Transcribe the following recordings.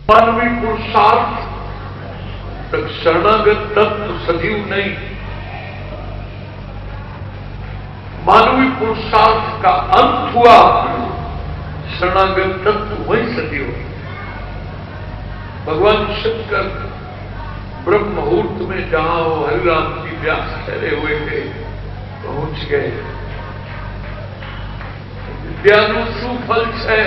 मानवीय पुरुषार्थ तक शरणागत तत्व सजीव नहीं, मानवीय पुरुषार्थ का अंत हुआ, शरणागत तत्व वही सजीव। भगवान शंकर ब्रह्म मुहूर्त में जहां वो हरिराम जी व्यास ठहरे हुए थे पहुंच गए। विद्यानु सुफल है,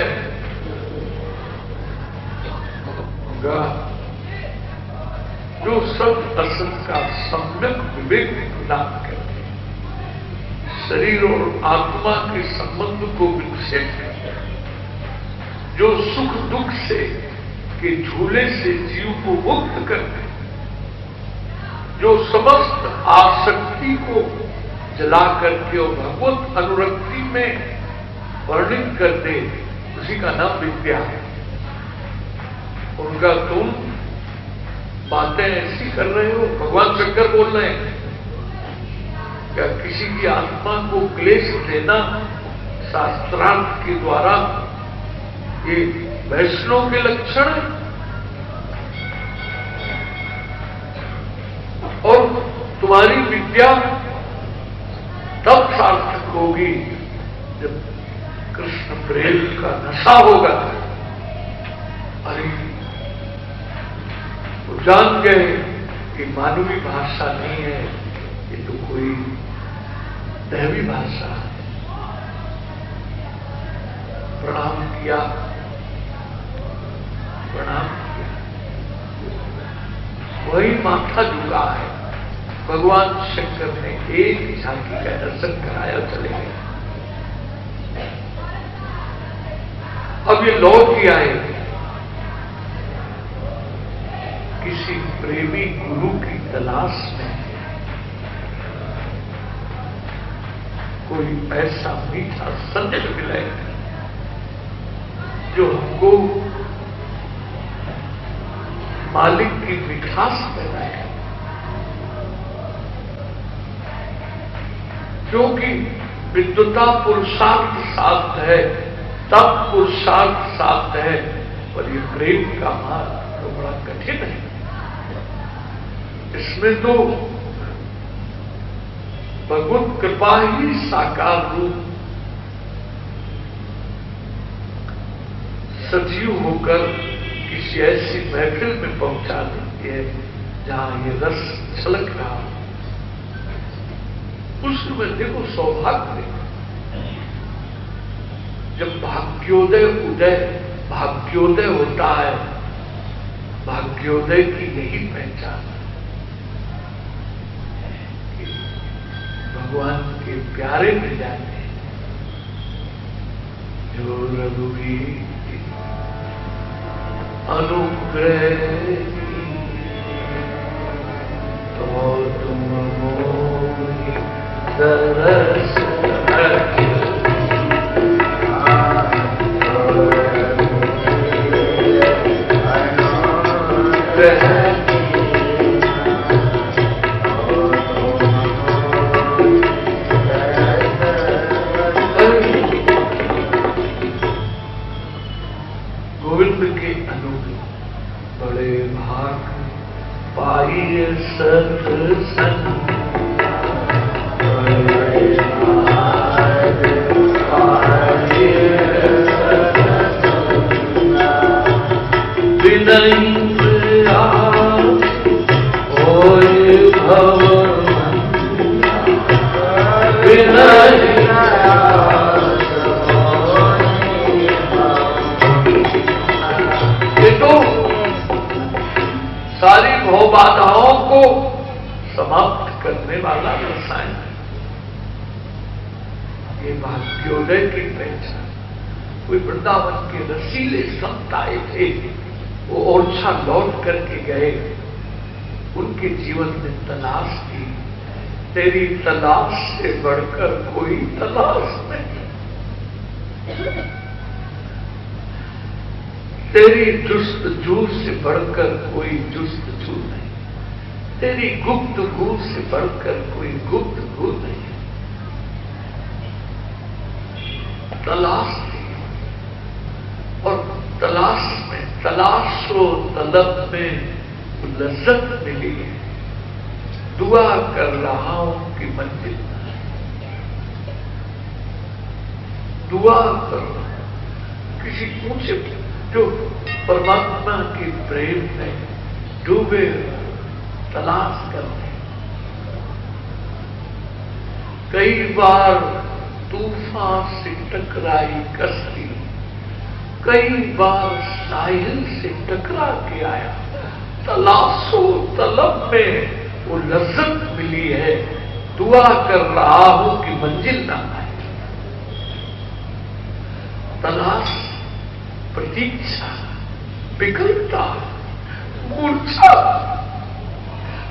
जो सब असत का सम्यक विवेक प्रदान करते, शरीर और आत्मा के संबंध को विक्षेप करते, जो सुख दुख से के झूले से जीव को मुक्त करते, जो समस्त आसक्ति को जला करके और भगवत अनुरक्ति में वर्णित कर दे, उसी का नाम विद्या है। उनका तुम बातें ऐसी कर रहे हो, भगवान शंकर बोल रहे हैं, क्या किसी की आत्मा को क्लेश देना शास्त्रार्थ के द्वारा ये वैष्णव के लक्षण है? और तुम्हारी विद्या तब सार्थक होगी जब कृष्ण प्रेम का नशा होगा। अरे वो जान गए कि मानवीय भाषा नहीं है, ये तो कोई दैवी भाषा है। प्रणाम किया, प्रणाम किया, वही माथा झुका है। भगवान शंकर ने एक झांकी का दर्शन कराया, चले गए। अब ये लौट के आए, किसी प्रेमी गुरु की तलाश में, कोई ऐसा मीठा संत मिले जो हमको मालिक की मिठास पैदा है। क्योंकि विद्वता पुरुषार्थ साध है, तब पुरुषार्थ साध है, पर ये प्रेम का मार्ग तो बड़ा कठिन है। इसमें तो भगवत कृपा ही साकार रूप सजीव होकर किसी ऐसी महफिल में पहुंचा देती है जहां ये रस छलक रहा। उस समय देखो सौभाग्य, जब भाग्योदय होता है, भाग्योदय की यही पहचान, भगवान के प्यारे मिल जाते हैं। जो रघुवीर अनुग्रह तो तुम मोहि तरस गोविंद के अनुग्रह बड़े भाग पाइए सत्संग, सारी भव बाधाओं को समाप्त करने वाला रसायन है। ये भाग्योदय की पहचान। कोई वृंदावन के रसीले संत आए थे, वो ओरछा लौट करके गए, उनके जीवन में तलाश थी। तेरी तलाश से बढ़कर कोई तलाश नहीं, तेरी जुस्तजू से बढ़कर कोई जुस्तजू नहीं, तेरी गुप्तगू से बढ़कर कोई गुप्तगू नहीं। तलाश थी और तलाश में, तलाशो तलब में लज्जत मिली है, दुआ कर रहा हूं कि मंजिल, दुआ कर रहा हूं किसी ऊंचे जो परमात्मा के प्रेम में डूबे तलाश कर रहे। कई बार तूफान से टकराई कश्ती, कई बार साहिल से टकरा के आया, तलाशो तलब में वो लज्जत मिली है, दुआ कर रहा हूं कि मंजिल ना आए। तलाश, प्रतीक्षा, विकलता, मूर्छा,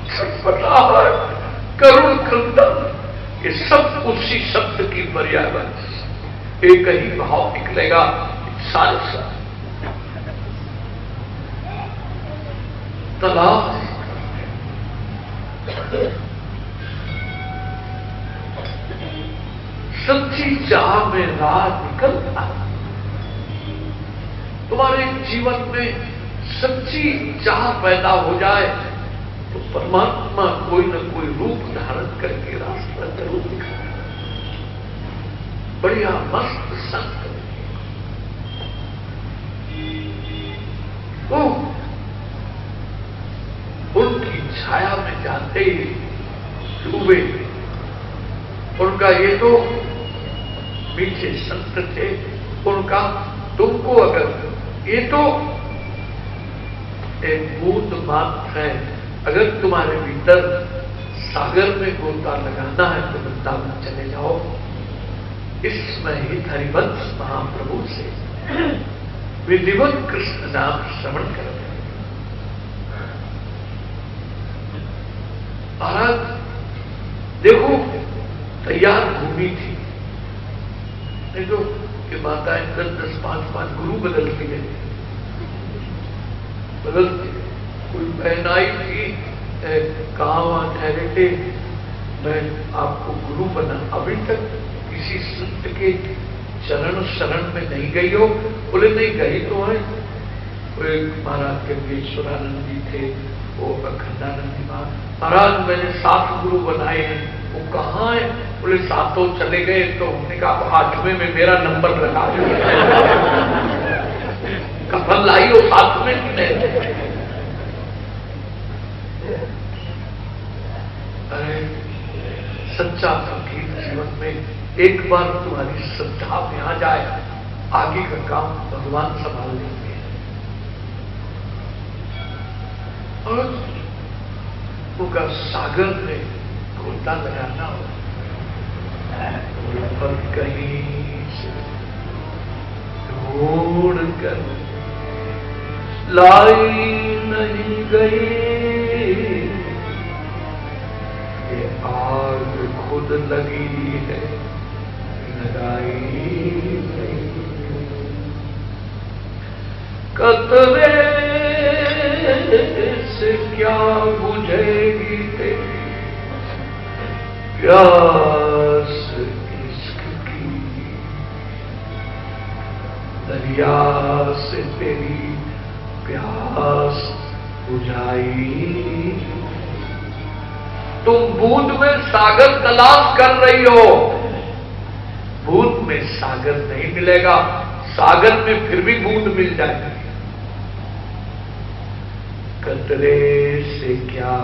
छटपटाहट, करुण क्रंदन, ये सब उसी शब्द की मर्यादा, एक ही भाव निकलेगा सारे सा। तलाश, सच्ची चाह में राह निकलता। तुम्हारे जीवन में सच्ची चाह पैदा हो जाए तो परमात्मा कोई न कोई रूप धारण करके रास्ता जरूर दिखाए। बढ़िया मस्त संत तो उनकी छाया में जाते ही डूबे। उनका ये तो मीठे संत थे, उनका तुमको अगर ये तो एक बूंद मात्र है, अगर तुम्हारे भीतर सागर में गोता लगाना है तो वृंदावन चले जाओ। इसमें ही हरिवंश महाप्रभु से विधिवत कृष्ण नाम श्रवण कर रहे। महाराज देखो तैयार भूमि थी, नहीं तो कि माताएं 10-10, 5-5 गुरु बदलती है, बदलती है। कोई बहन आई थी, कहाँ ठहरे थे, मैं आपको गुरु बना, अभी तक किसी संत के चरण शरण में नहीं गई हो? बोले नहीं गई तो है। कोई महाराज गंगेश्वरानंद जी थे, वो अखंडानंद जी महाराज मैंने 7 गुरु बनाए हैं। वो कहाँ है? बोले 7 चले गए। तो हमने कहा 8वें में मेरा नंबर लगा कफन लाई हो 7वें में। अरे सच्चा फकीर जीवन में एक बार तुम्हारी श्रद्धा में आ जाए, आगे का काम भगवान संभाल लेंगे। और उनका सागर में गोता लगाना हो पर कहीं से ढूंढ कर लाई नहीं गई, ये आग खुद लगी है लगाई नहीं। कतरे से क्या बुझेगी तेरी प्यास इश्क की, दरिया से तेरी प्यास बुझाई। तुम बूंद में सागर तलाश कर रही हो, बूंद में सागर नहीं मिलेगा, सागर में फिर भी बूंद मिल जाएगी। कतरे से क्या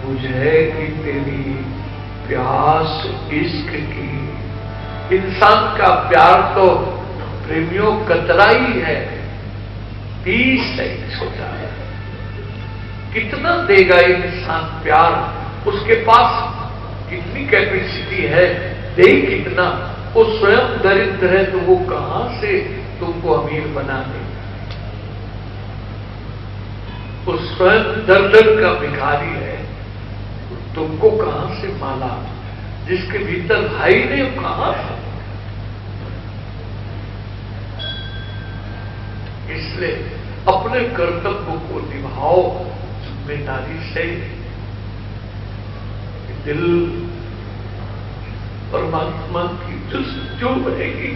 बुझेगी तेरी प्यास इश्क की। इंसान का प्यार तो प्रेमियों कतरा ही है, 30 से छोटा है। कितना देगा इंसान प्यार? उसके पास कितनी कैपेसिटी है, दे कितना? वो स्वयं दरिद्र है तो वो कहां से तुमको अमीर बना दे? वो स्वयं दर-दर का भिखारी है, तुमको कहां से माला? जिसके भीतर भाई ने कहां से? इसलिए अपने कर्तव्य को निभाओ जिम्मेदारी से। दिल परमात्मा की जो बनेगी,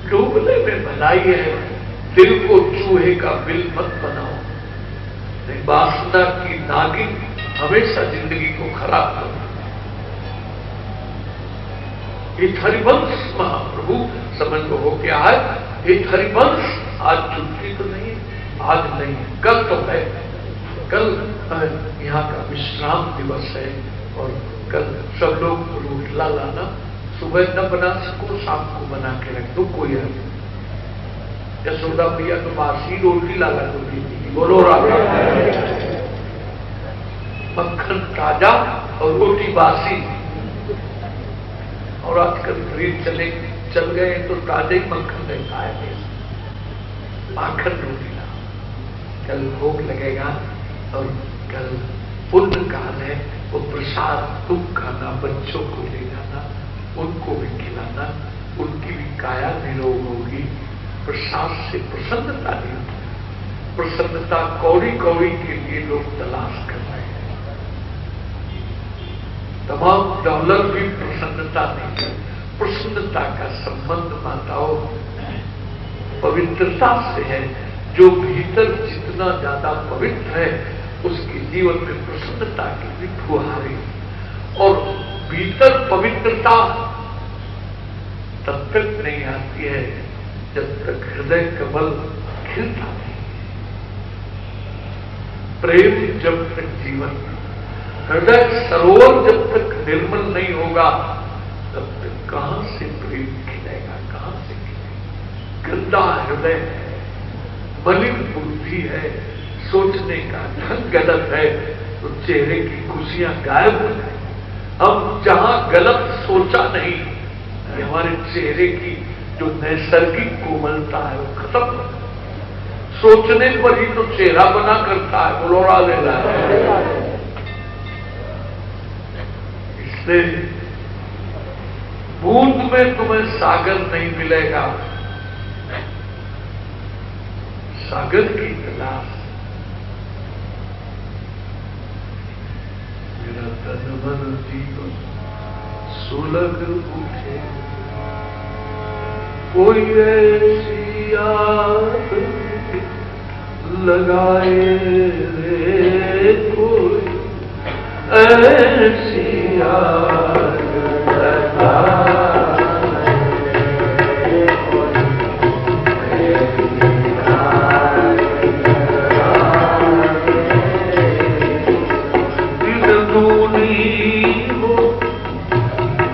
डूबने में भलाई है, दिल को चूहे का बिल मत बनाओ, नहीं वासना की नागिन हमेशा जिंदगी को खराब करो। ये हरिवंश महाप्रभु समझ लो हो क्या है। ये हरिवंश आज छुट्टी तो नहीं है, आज नहीं है, कल तो है। कल यहाँ का विश्राम दिवस है और कल सब लोग रोटला लाना, सुबह न बना सको शाम को बना के रख दो, कोई है। यशोदा भैया तो बासी रोटी लाला तो दी, बोलो राधा। मक्खन ताजा और रोटी बासी। और आजकल गरीब चल गए तो ताजे मक्खन नहीं खाए, माखन रोटी ला। कल भोग लगेगा और कल पुण्य काल है, वो प्रसाद तुम खाना, बच्चों को ले जाना, उनको भी खिलाना, उनकी भी काया निरोग होगी। प्रसाद से प्रसन्नता नहीं, प्रसन्नता कौड़ी कौड़ी के लिए लोग तलाश कर रहे हैं। तमाम डॉलर भी प्रसन्नता नहीं है। प्रसन्नता का संबंध माताओं पवित्रता से है। जो भीतर जितना ज्यादा पवित्र है उसके जीवन में प्रसन्नता की भी फुहारे। और भीतर पवित्रता तब तक नहीं आती है जब तक हृदय कमल खिलता नहीं। प्रेम जब तक जीवन, हृदय सरोवर जब तक निर्मल नहीं होगा तब तक कहां से प्रेम खिलेगा, कहां से खिलेगा। गंदा हृदय है, मलिन बुद्धि है, सोचने का ढंग गलत है तो चेहरे की खुशियां गायब हो जाए। हम जहां गलत सोचा नहीं, हमारे चेहरे की जो नैसर्गिक कोमलता है वो खत्म हो जाए। सोचने पर ही तो चेहरा बना करता है, बोलोरा लेना है। इसलिए बूंद में तुम्हें सागर नहीं मिलेगा, सागर की तलाश। मेरा तन मन जीवन सुलग उठे, कोई ऐसी याद लगाए रे, कोई ऐसी याद लगाए।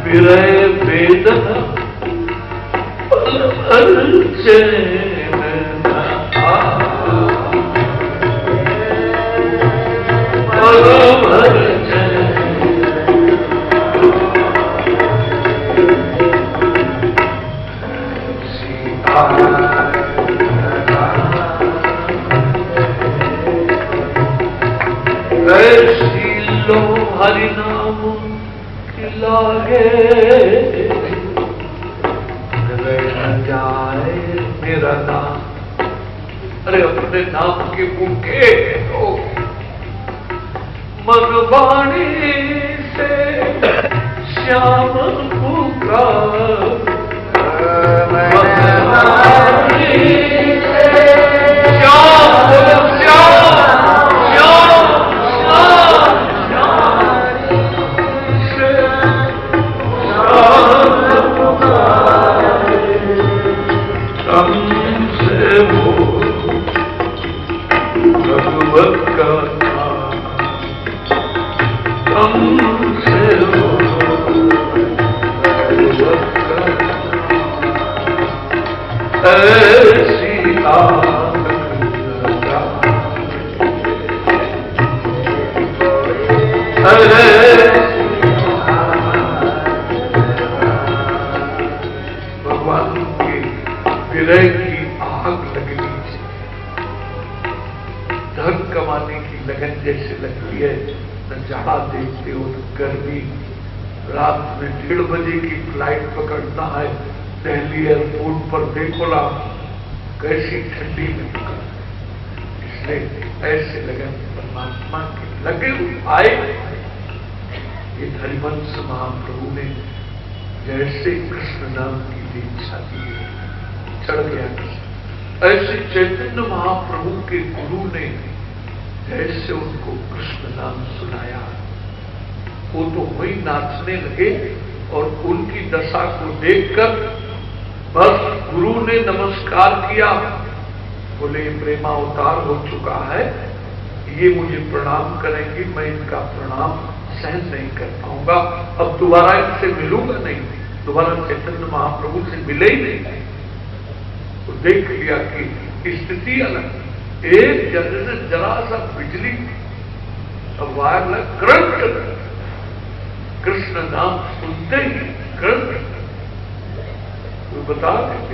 विरय वेदना पल भर चैन न आए, पल भर चैन। ऐसी लो हरि नाम लागे न जाए मेरा नाम। अरे अपने नाम के भूखे तो मनवाणी से श्याम पुकार, मनवाणी से श्याम भगवान के विरह की आग लगनी चाहिए। धन कमाने की लगन जैसे लगती है, न जहां देखते हो तो गर्मी। रात में 1:30 बजे की फ्लाइट पकड़ना है दिल्ली एयरपोर्ट पर, देखो ना कैसी ठंडी में पकड़। इसलिए ऐसे लगन परमात्मा के लगे आए। ये हरिवंश महाप्रभु ने जैसे कृष्ण नाम की दीक्षा दी, चढ़ गया कृष्ण। ऐसे चैतन्य महाप्रभु के गुरु ने जैसे उनको कृष्ण नाम सुनाया, वो तो वही नाचने लगे और उनकी दशा को देखकर बस गुरु ने नमस्कार किया, बोले प्रेमावतार हो चुका है, ये मुझे प्रणाम करेंगे, मैं इनका प्रणाम सहन नहीं कर पाऊंगा, अब दोबारा इनसे मिलूंगा नहीं, दोबारा चैतन्य महाप्रभु से मिले ही नहीं। तो देख लिया कि स्थिति अलग, एक जैसे जरा सा बिजली वायर लग करंट, कृष्ण नाम सुनते ही करंट। कोई बता देते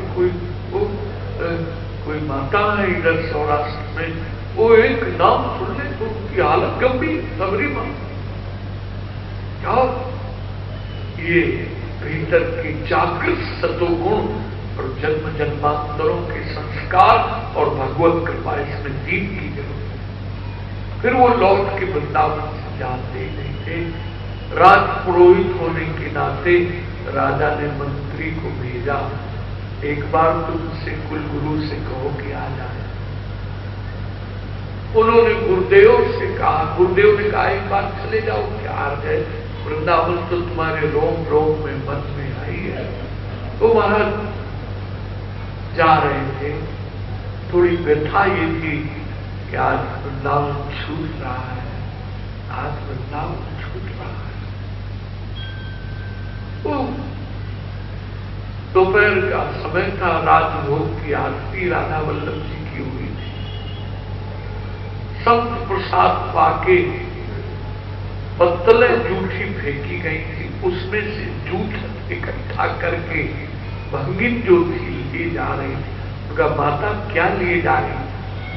कोई माता है इधर सौराष्ट्र में, वो एक नाम सुन ले तो उनकी हालत गंभीर, सबरी मां। क्या ये भीतर की जागृत सतोगुण और जन्म जन्मांतरों के संस्कार और भगवत कृपा इसमें दीन की जरूरत है। फिर वो लौट के वृंदावन से जाते नहीं थे। राज पुरोहित होने के नाते राजा ने मंत्री को भेजा, एक बार तुमसे कुलगुरु से कहो कि आ जाए। उन्होंने गुरुदेव से कहा, गुरुदेव ने कहा एक बार चले जाओ, क्या अर्थ है, वृंदावन तो तुम्हारे रोम रोम में मन में आई है। तो महाराज जा रहे थे, थोड़ी व्यथा ये थी कि आज वृंदावन छूट रहा है, आज वृंदावन छूट रहा है। दोपहर का समय था, राजभोग की आरती राधा वल्लभ जी की हुई थी। संत प्रसाद पाके पत्तले जूठी फेंकी गई थी, उसमें से जूठ इकट्ठा करके भंगिन जो थी ले जा रही थी। उनका माता क्या लिए जा रही,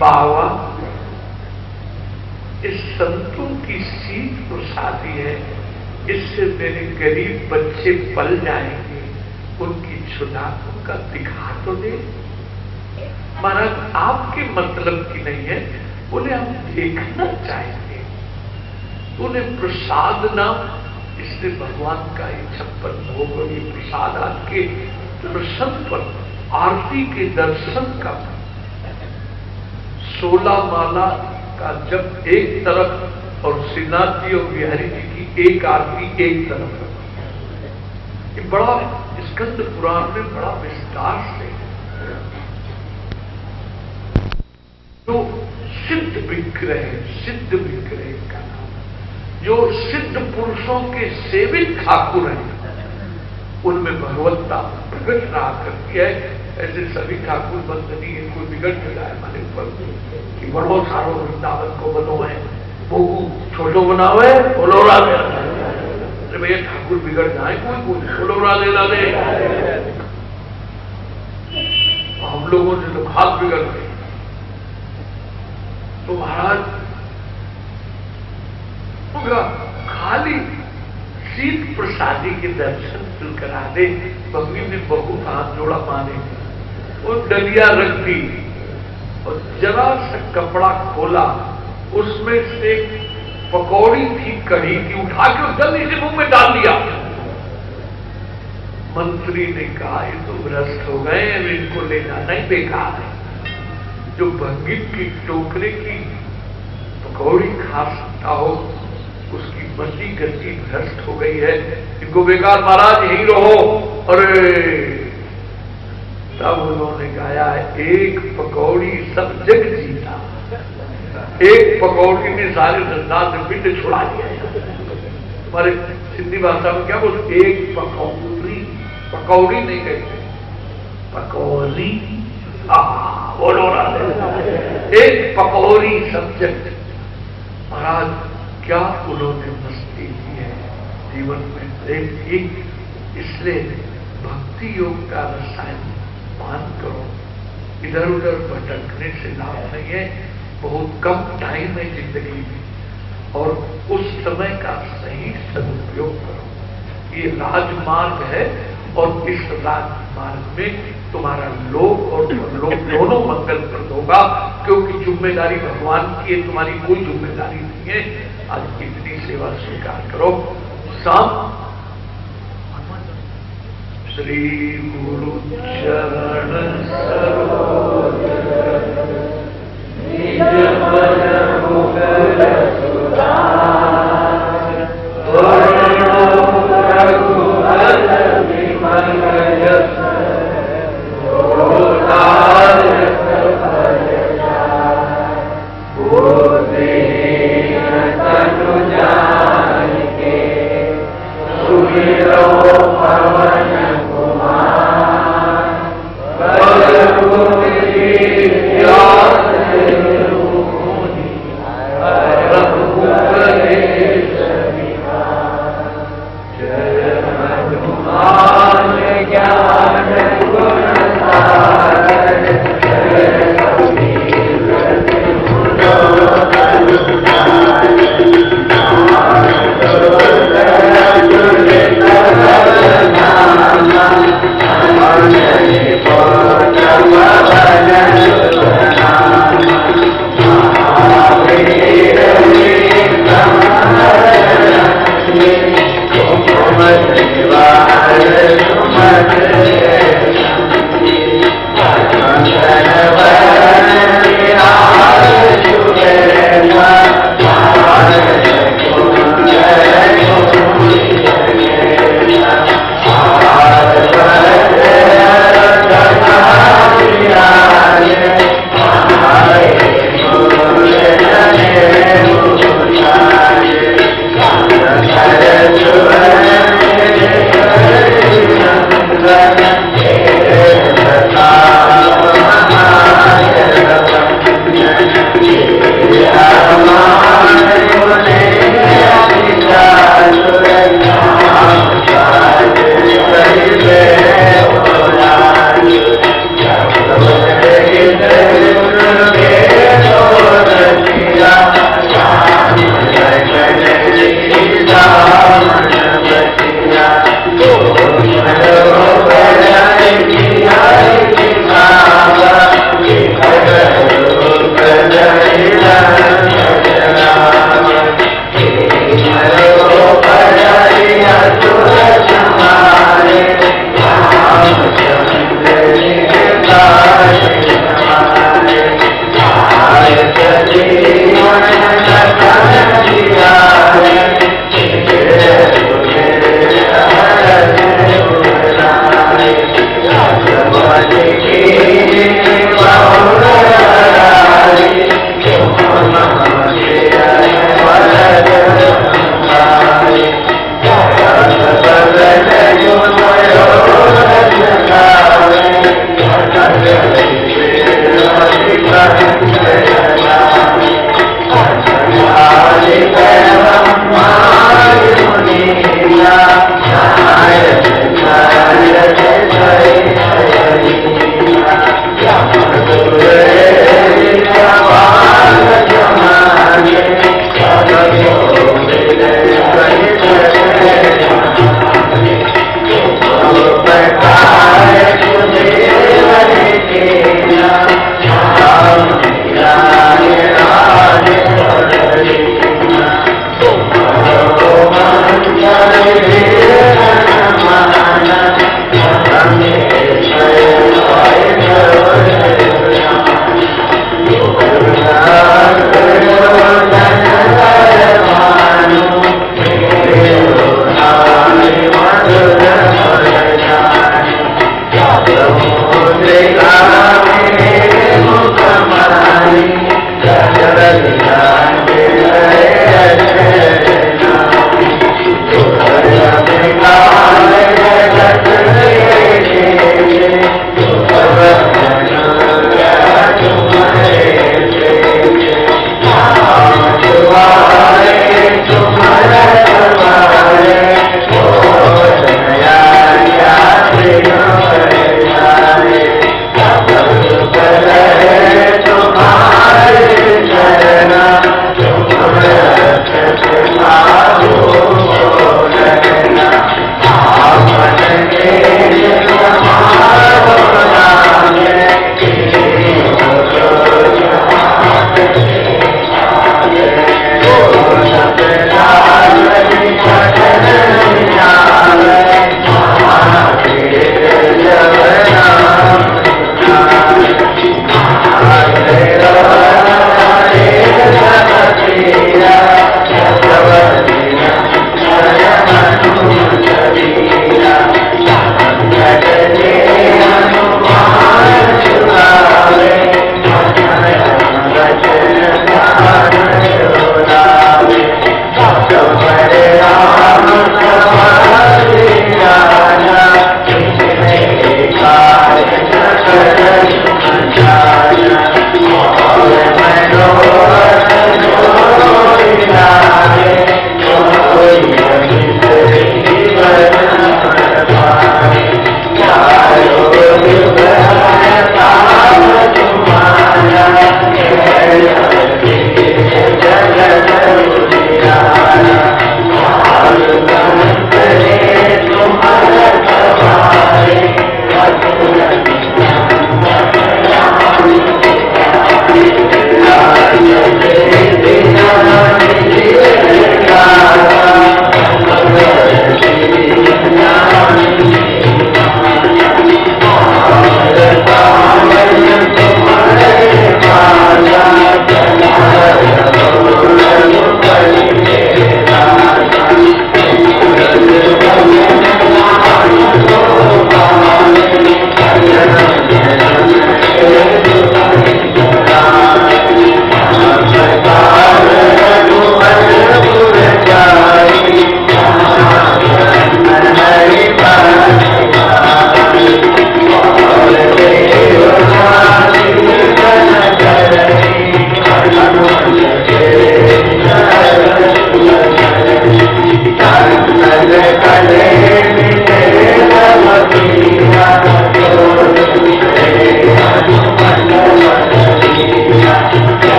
बाबा इस संतों की सीख प्रसादी है, इससे मेरे गरीब बच्चे पल जाएंगे, उनकी छुनाकों का दिखा तो दे। महाराज आपके मतलब की नहीं है, उन्हें हम देखना चाहेंगे। उन्हें प्रसाद नाम, इसलिए भगवान का ये 56 भोग और ये प्रसाद आपके दर्शन पर, आरती के दर्शन का, 16 माला का जब एक तरफ और श्रीनाथ जी और बिहारी जी की एक आरती एक तरफ, ये बड़ा स्कंद पुराण में बड़ा विस्तार से तो सिद्ध विग्रह का नाम, जो सिद्ध पुरुषों के सेवित ठाकुर हैं, उनमें भगवत्ता प्रकट रहा करती है। ऐसे सभी ठाकुर बंदनी है, कोई बिगड़ जाए माने पर कि बड़ो सारो वृंदावन को बनो है, वो छोटो बनावे बोलो राधे। अरे भैया ठाकुर बिगड़ जाए, कोई बोलो राधे राधे। हम लोगों ने तो हाथ बिगड़ गए। तो महाराज होगा खाली शीत प्रसादी के दर्शन तो करा दे। बंगी ने बहुत हाथ जोड़ा माने और डलिया रख दी और जरा सा कपड़ा खोला, उसमें से पकौड़ी थी कढ़ी की, उठा के जल्दी से मुंह में डाल दिया। मंत्री ने कहा ये तो भ्रष्ट हो गए, अब इनको ले जाना ही बेकार है। जो भंगित की टोकरे की पकौड़ी खा सकता हो, उसकी मति गति भ्रष्ट हो गई है, इनको बेकार, महाराज यहीं रहो। अरे तब उन्होंने गाया एक पकौड़ी सब जग जीता, एक पकौड़ी ने सारे संसार से पिंड छुड़ा दिया। हमारे सिंधी भाषा में क्या बोलते, एक पकौड़ी, पकौड़ी नहीं कहते, पकौड़ी बोलो राधे। एक पकौड़ी सब जग। महाराज क्या उन्होंने मस्ती की है जीवन में, प्रेम की। इसलिए भक्ति योग का रसायन मान करो, इधर उधर भटकने से लाभ नहीं है। बहुत कम टाइम है जिंदगी में और उस समय का सही सदुपयोग करो। ये राजमार्ग है और इस राजमार्ग में तुम्हारा लोक और लोक दोनों मंगलप्रद होगा, क्योंकि जिम्मेदारी भगवान की है, तुम्हारी कोई जिम्मेदारी नहीं है। आज इतनी सेवा स्वीकार करो। शाम श्री गुरु चरण सरोज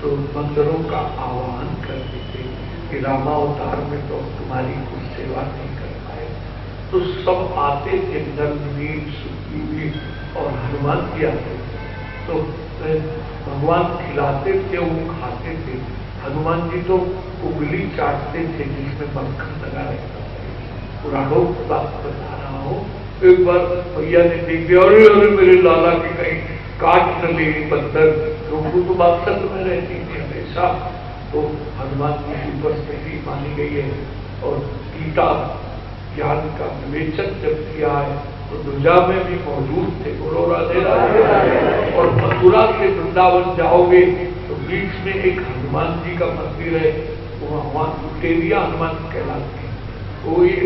तो मंदिरों का आह्वान करते थे कि रामावतार में तो तुम्हारी कुछ सेवा नहीं कर पाए। तो सब आते थे, नंदनील, सुग्रीवी और हनुमान जी आते थे। तो भगवान खिलाते थे, वो खाते थे। हनुमान जी तो उंगली चाटते थे जिसमें मक्खन लगा रहता था। पुराणों की बात बता रहा हूँ। एक बार भैया ने देख दिया, अरे अरे मेरे लाला की कहीं काट न ले बंदर, क्योंकि तो बादशाह में रहती थी हमेशा। तो हनुमान जी की उपस्थिति मानी गई है। और गीता ज्ञान का विवेचन जब किया है तो ध्वजा में भी मौजूद थे। बोलो राधे राधे। और मथुरा से वृंदावन जाओगे तो बीच में एक हनुमान जी का मंदिर है, वो हनुमान टेरिया हनुमान कहलाते हैं। वो ये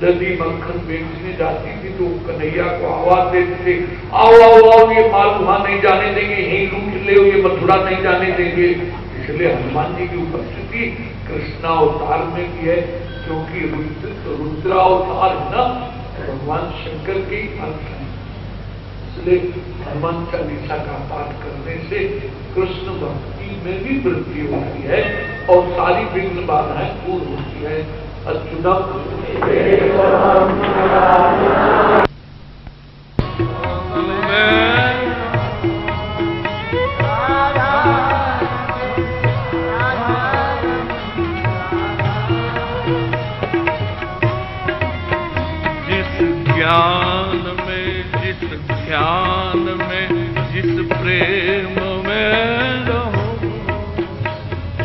नदी मक्खन बेचने जाती थी तो कन्हैया को आवाज देते थे, आओ आओ आओ, ये माल वहां नहीं जाने देंगे, यही लूट ले, ये मथुरा नहीं जाने देंगे। इसलिए हनुमान जी की उपस्थिति कृष्णावतार में भी है, क्योंकि रुद्रावतार है ना, भगवान शंकर के अंश है। इसलिए हनुमान चालीसा का पाठ करने से कृष्ण भक्ति में भी वृद्धि होती है और सारी विघ्न बाधाएं दूर होती है। अच्युतम जिस ज्ञान में, जिस ध्यान में, जिस प्रेम में रहो,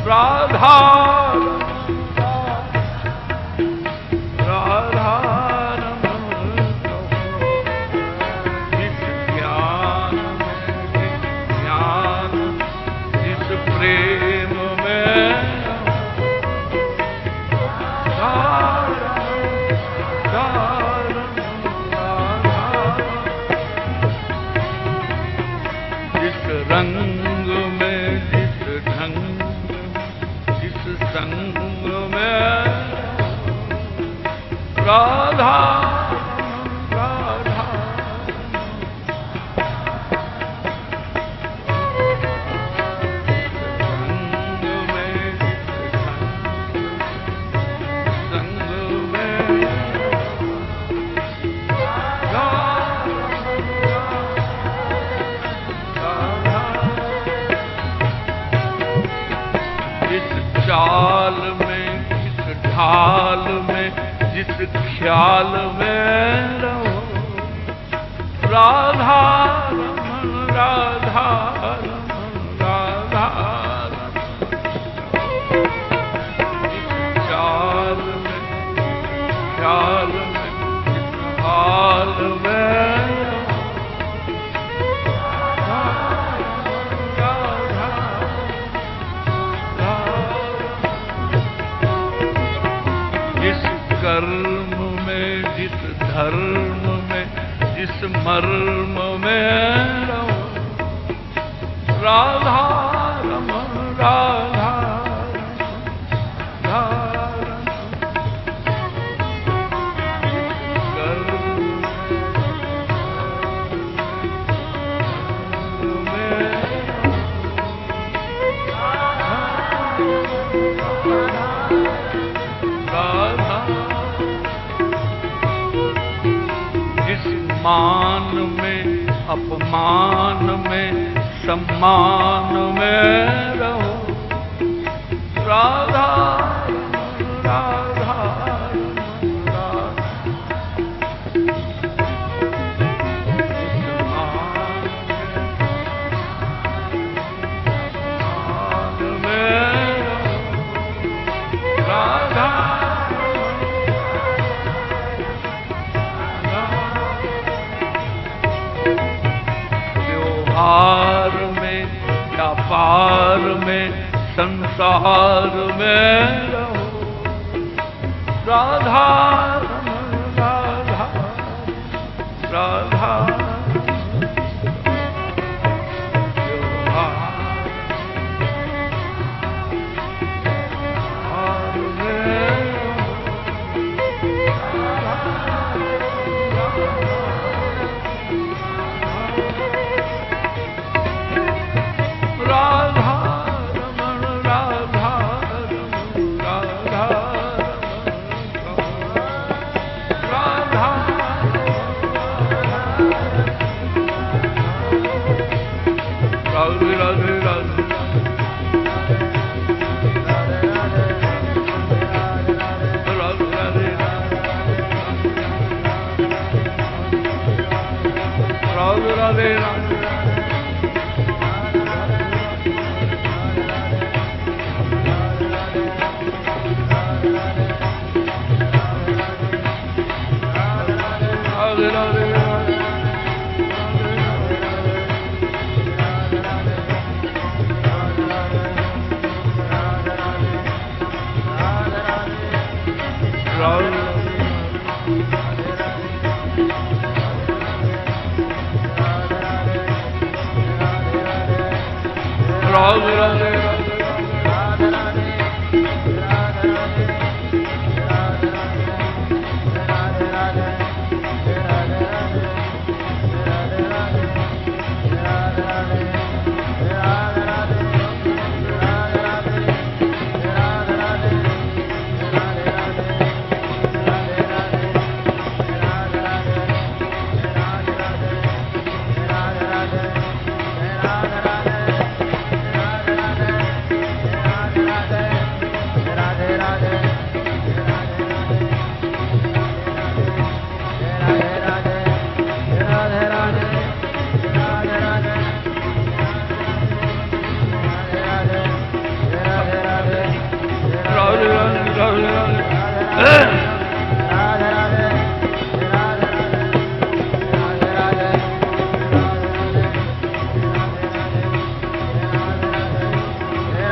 राधा रंग में, जिस ढंग, जिस संग में, राधा राधा। रंग में, जिस संग में, चाल में, जिस ढाल में, जिस ख्याल में रहो, राधा रमन, राधा रमन, राधा रमन। जिस चाल में, ख्याल में, जिस हाल में कर्म में, जिस धर्म में, जिस मर्म में रहो, राधा रमन, राधा रमन, कर्म में, मान में, अपमान में, सम्मान में रहो, राधा राधा हार में, व्यापार में, संसार में रहो, राधा राधा राधा। राधा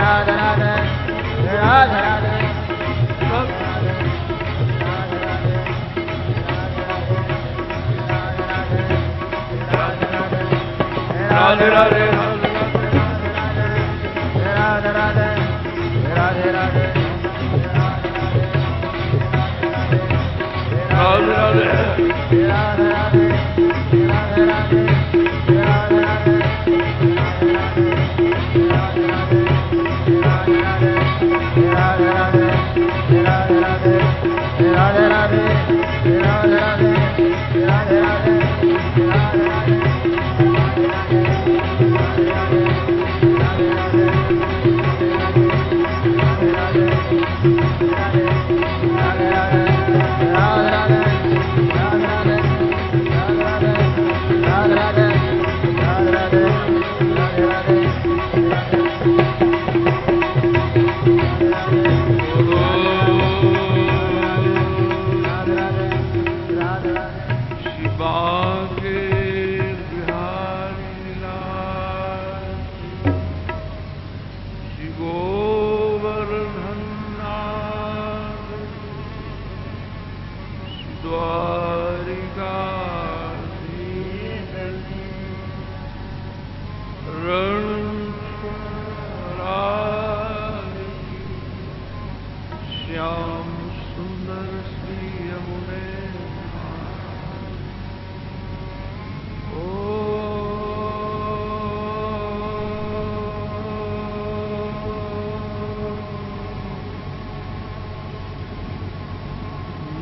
राधे राधे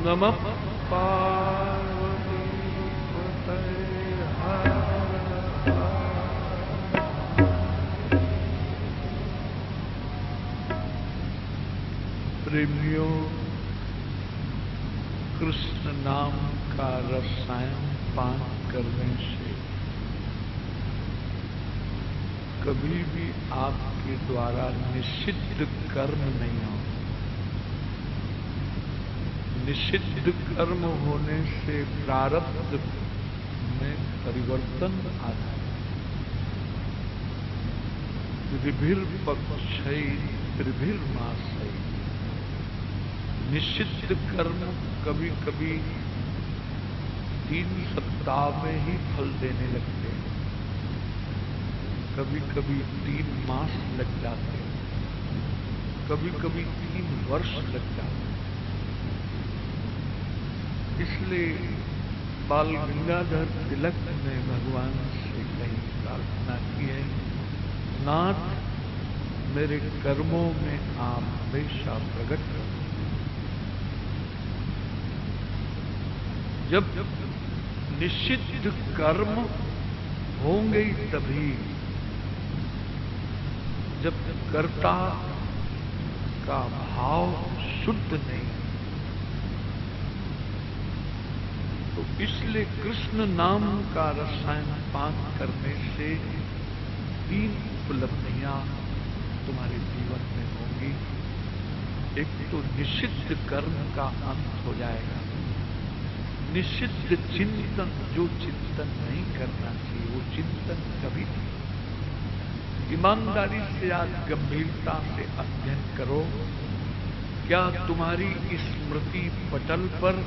नमः पार्वती पतये हर प्रेमियों, कृष्ण नाम का रसायन पान करने से कभी भी आपके द्वारा निषिद्ध कर्म नहीं हो। निषिद्ध कर्म होने से प्रारब्ध में परिवर्तन आता है। त्रिभिर्पक्षै त्रिभिर्मासै। निषिद्ध कर्म कभी कभी 3 सप्ताह में ही फल देने लगते हैं, कभी कभी 3 मास लग जाते हैं, कभी कभी 3 वर्ष लग जाते हैं। इसलिए बाल गंगाधर तिलक ने भगवान से कहीं प्रार्थना की है, नाथ मेरे कर्मों में आप हमेशा प्रकट करो। जब निषिद्ध कर्म होंगे तभी, जब कर्ता का भाव शुद्ध नहीं, तो इसलिए कृष्ण नाम का रसायन पान करने से 3 उपलब्धियां तुम्हारे जीवन में होंगी। एक तो निषिद्ध कर्म का अंत हो जाएगा। निषिद्ध चिंतन, जो चिंतन नहीं करना चाहिए वो चिंतन कभी नहीं। ईमानदारी से आज गंभीरता से अध्ययन करो, क्या तुम्हारी स्मृति पटल पर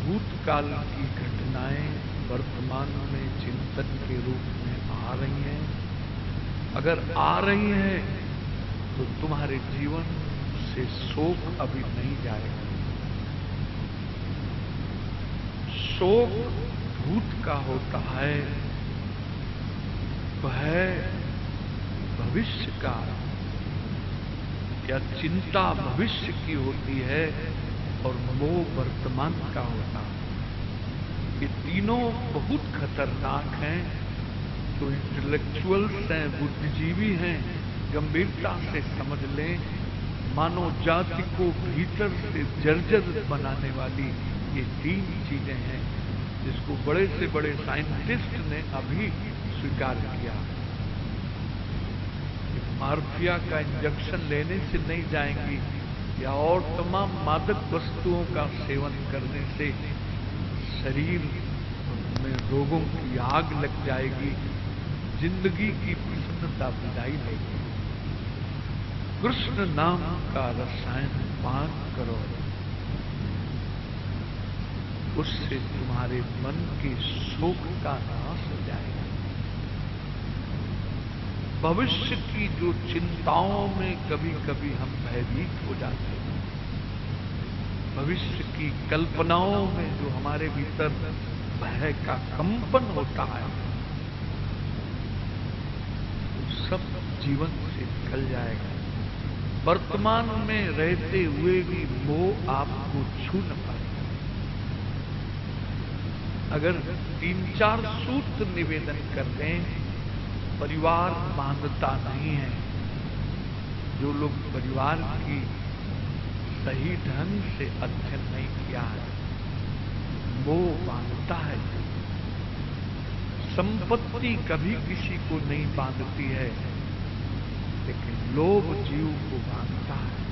भूतकाल की घटनाएं वर्तमान में चिंतन के रूप में आ रही हैं? अगर आ रही हैं तो तुम्हारे जीवन से शोक अभी नहीं जाएगा। शोक भूत का होता है, वह भविष्य का, या चिंता भविष्य की होती है और मोह वर्तमान का होता है। ये तीनों बहुत खतरनाक हैं। जो इंटेलेक्चुअल्स हैं, बुद्धिजीवी हैं, गंभीरता से समझ लें। मानव जाति को भीतर से जर्जर बनाने वाली ये 3 चीजें हैं, जिसको बड़े से बड़े साइंटिस्ट ने अभी स्वीकार किया। मार्फिया का इंजेक्शन लेने से नहीं जाएंगी, या और तमाम मादक वस्तुओं का सेवन करने से शरीर में रोगों की आग लग जाएगी, जिंदगी की प्रसन्नता विदाई लेगी। कृष्ण नाम का रसायन पान करो, उससे तुम्हारे मन के शोक का नाश हो जाएगा। भविष्य की जो चिंताओं में कभी कभी हम भयभीत हो जाते हैं, भविष्य की कल्पनाओं में जो हमारे भीतर भय का कंपन होता है, वो सब जीवन से निकल जाएगा। वर्तमान में रहते हुए भी मोह आपको छू न पाएगा। अगर 3-4 सूत्र निवेदन कर दें, परिवार मानता नहीं है। जो लोग परिवार की सही ढंग से अध्ययन नहीं किया है, वो बांधता है। संपत्ति कभी किसी को नहीं बांधती है, लेकिन लोभ जीव को बांधता है।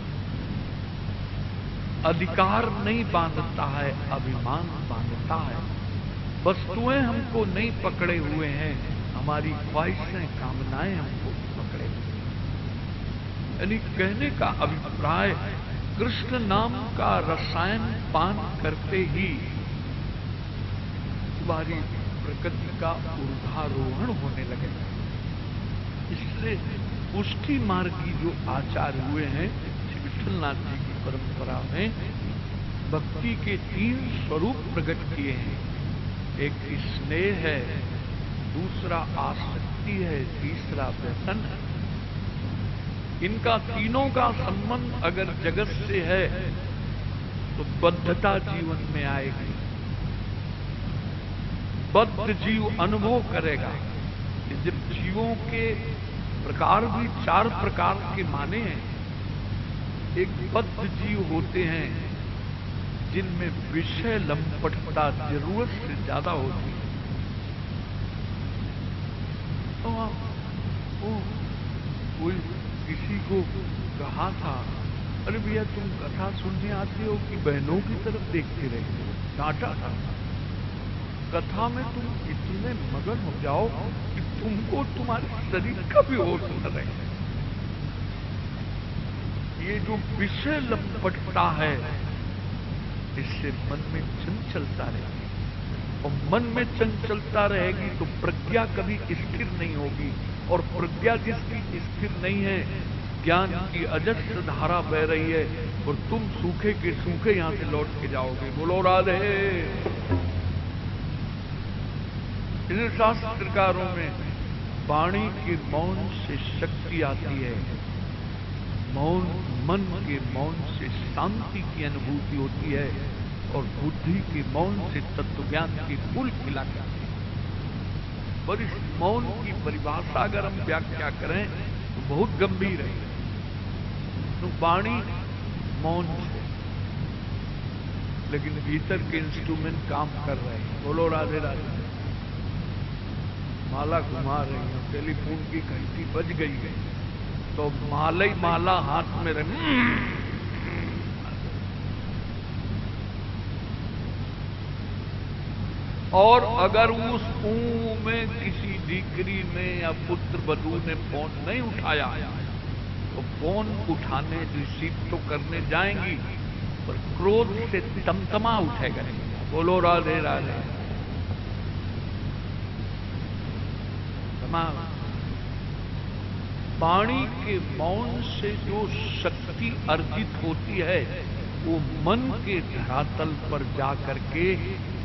अधिकार नहीं बांधता है, अभिमान बांधता है। वस्तुएं हमको नहीं पकड़े हुए हैं, हमारी ख्वाहिशें, कामनाएं हमको पकड़े हुए हैं। यानी कहने का अभिप्राय, कृष्ण नाम का रसायन पान करते ही तुम्हारी प्रकृति का ऊर्ध्वारोहण होने लगेगा। इसलिए पुष्टि मार्गी जो आचार्य हुए हैं श्री विठलनाथ जी की परंपरा में, भक्ति के 3 स्वरूप प्रकट किए हैं। एक स्नेह है, दूसरा आसक्ति है, तीसरा व्यसन है। इनका तीनों का संबंध अगर जगत से है तो बद्धता जीवन में आएगी। बद्ध जीव अनुभव करेगा कि जब जीवों के प्रकार भी 4 प्रकार के माने हैं। एक बद्ध जीव होते हैं जिनमें विषय लंपटता जरूरत से ज्यादा होती है। तो कोई किसी को कहा था, अरे भैया तुम कथा सुनने आते हो कि बहनों की तरफ देखते रहते हो? डांटा था। कथा में तुम इतने मगन हो जाओ कि तुमको तुम्हारे शरीर का भी होश न रहे। ये जो विषय लंपटता है, इससे मन में चंचलता रहेगी, और मन में चंचलता रहेगी तो प्रज्ञा कभी स्थिर नहीं होगी, और प्रज्ञा जिसकी स्थिर नहीं है, ज्ञान की अजस्र धारा बह रही है, और तुम सूखे के सूखे यहां से लौट के जाओगे। बोलो राधे। इन शास्त्रकारों में वाणी के मौन से शक्ति आती है, मौन, मन के मौन से शांति की अनुभूति होती है, और बुद्धि के मौन से तत्वज्ञान की फूल खिला करती है। पर इस मौन की परिभाषा अगर हम व्याख्या करें तो बहुत गंभीर है। तो वाणी मौन से, लेकिन भीतर के इंस्ट्रूमेंट काम कर रहे हैं। बोलो राधे राधे। माला घुमा रही है, टेलीफोन की घंटी बज गई है, तो माला ही माला हाथ में रहे। और अगर उस ऊं में किसी दीकरी ने या पुत्र वधू ने फोन नहीं उठाया, तो फोन उठाने रिसीव तो करने जाएंगी, पर क्रोध से तमतमा उठेगा। बोलो राधे राधे। वाणी के मौन से जो शक्ति अर्जित होती है, वो मन के धरातल पर जाकर के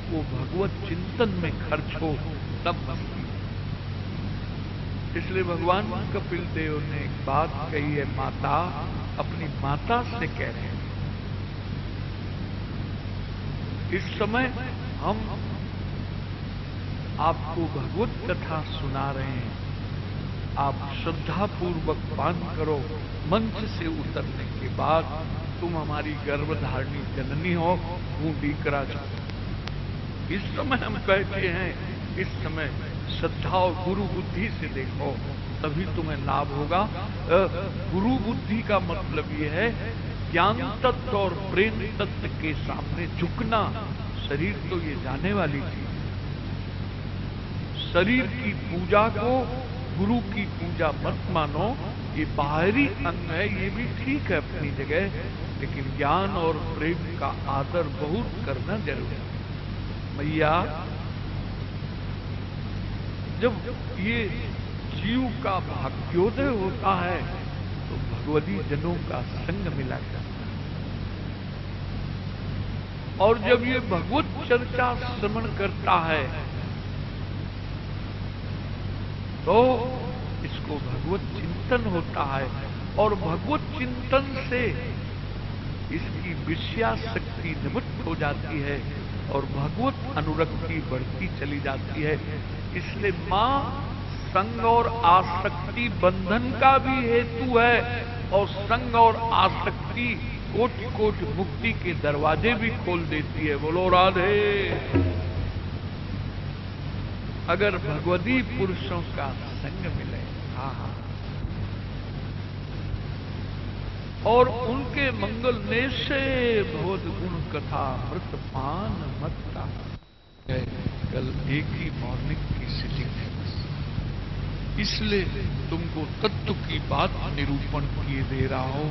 वो भगवत चिंतन में खर्च हो, तब बनती है। इसलिए भगवान कपिल देव ने एक बात कही है, माता अपनी माता से कह रहे हैं, इस समय हम आपको भगवत कथा सुना रहे हैं, आप श्रद्धा पूर्वक पान करो। मंच से उतरने के बाद तुम हमारी गर्भधारणी जननी हो, बूंदी करा जाओ। इस समय हम बैठे हैं, इस समय श्रद्धा और गुरु बुद्धि से देखो, तभी तुम्हें लाभ होगा। गुरु बुद्धि का मतलब यह है ज्ञान तत्व और प्रेम तत्व के सामने झुकना। शरीर तो ये जाने वाली चीज, शरीर की पूजा को गुरु की पूजा मत मानो, ये बाहरी अंग है, ये भी ठीक है अपनी जगह, लेकिन ज्ञान और प्रेम का आदर बहुत करना जरूरी है। मैया, जब ये जीव का भाग्योदय होता है तो भगवती जनों का संग मिला करता है, और जब ये भगवत चर्चा श्रवण करता है तो इसको भगवत चिंतन होता है, और भगवत चिंतन से इसकी विषयाशक्ति निवृत्त हो जाती है और भगवत अनुरक्ति बढ़ती चली जाती है। इसलिए मां संग और आसक्ति बंधन का भी हेतु है, और संग और आसक्ति कोटि कोटि मुक्ति के दरवाजे भी खोल देती है। बोलो राधे। अगर भगवती पुरुषों का संग मिले, हाँ, और उनके मंगल ने से बहुत गुण कथा मृत पान मत्ता। कल एक ही मॉर्निंग की सिटिंग है, इसलिए तुमको तत्व की बात निरूपण किए दे रहा हूं,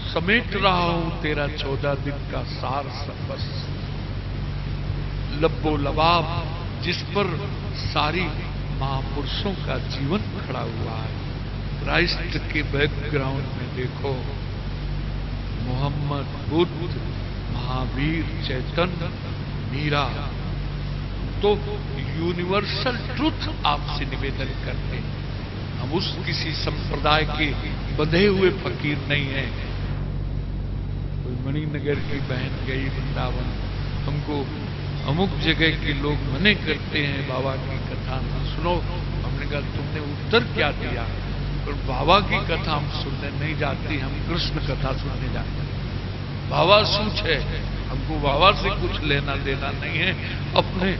समेट रहा हूं तेरा 14 दिन का सार सबस, लब्बो लबाब जिस पर सारी महापुरुषों का जीवन खड़ा हुआ है। क्राइस्ट के बैकग्राउंड में देखो, मोहम्मद, बुद्ध, महावीर, चैतन्य, मीरा, तो यूनिवर्सल ट्रुथ आपसे निवेदन करते हैं। हम उस किसी संप्रदाय के बंधे हुए फकीर नहीं हैं। कोई मणिनगर की बहन गई वृंदावन, हमको अमुक जगह के लोग मने करते हैं बाबा की कथा न सुनो। हमने कहा तुमने उत्तर क्या दिया? और बाबा की कथा हम सुनने नहीं जाती, हम कृष्ण कथा सुनने जाते हैं। बाबा सूच है, हमको बाबा से कुछ लेना देना नहीं है, अपने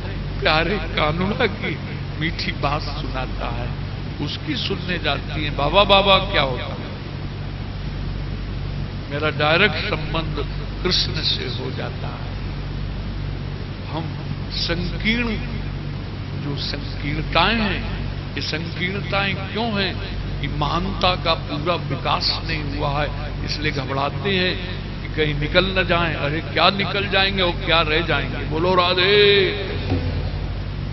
प्यारे कानूना की मीठी बात सुनाता है उसकी सुनने जाती है। बाबा बाबा क्या होता है? मेरा डायरेक्ट संबंध कृष्ण से हो जाता है। हम संकीर्ण, जो संकीर्णताएं हैं, ये संकीर्णताएं क्यों हैं? कि महानता का पूरा विकास नहीं हुआ है, इसलिए घबराते हैं कि कहीं निकल न जाएं। अरे क्या निकल जाएंगे और क्या रह जाएंगे? बोलो राधे।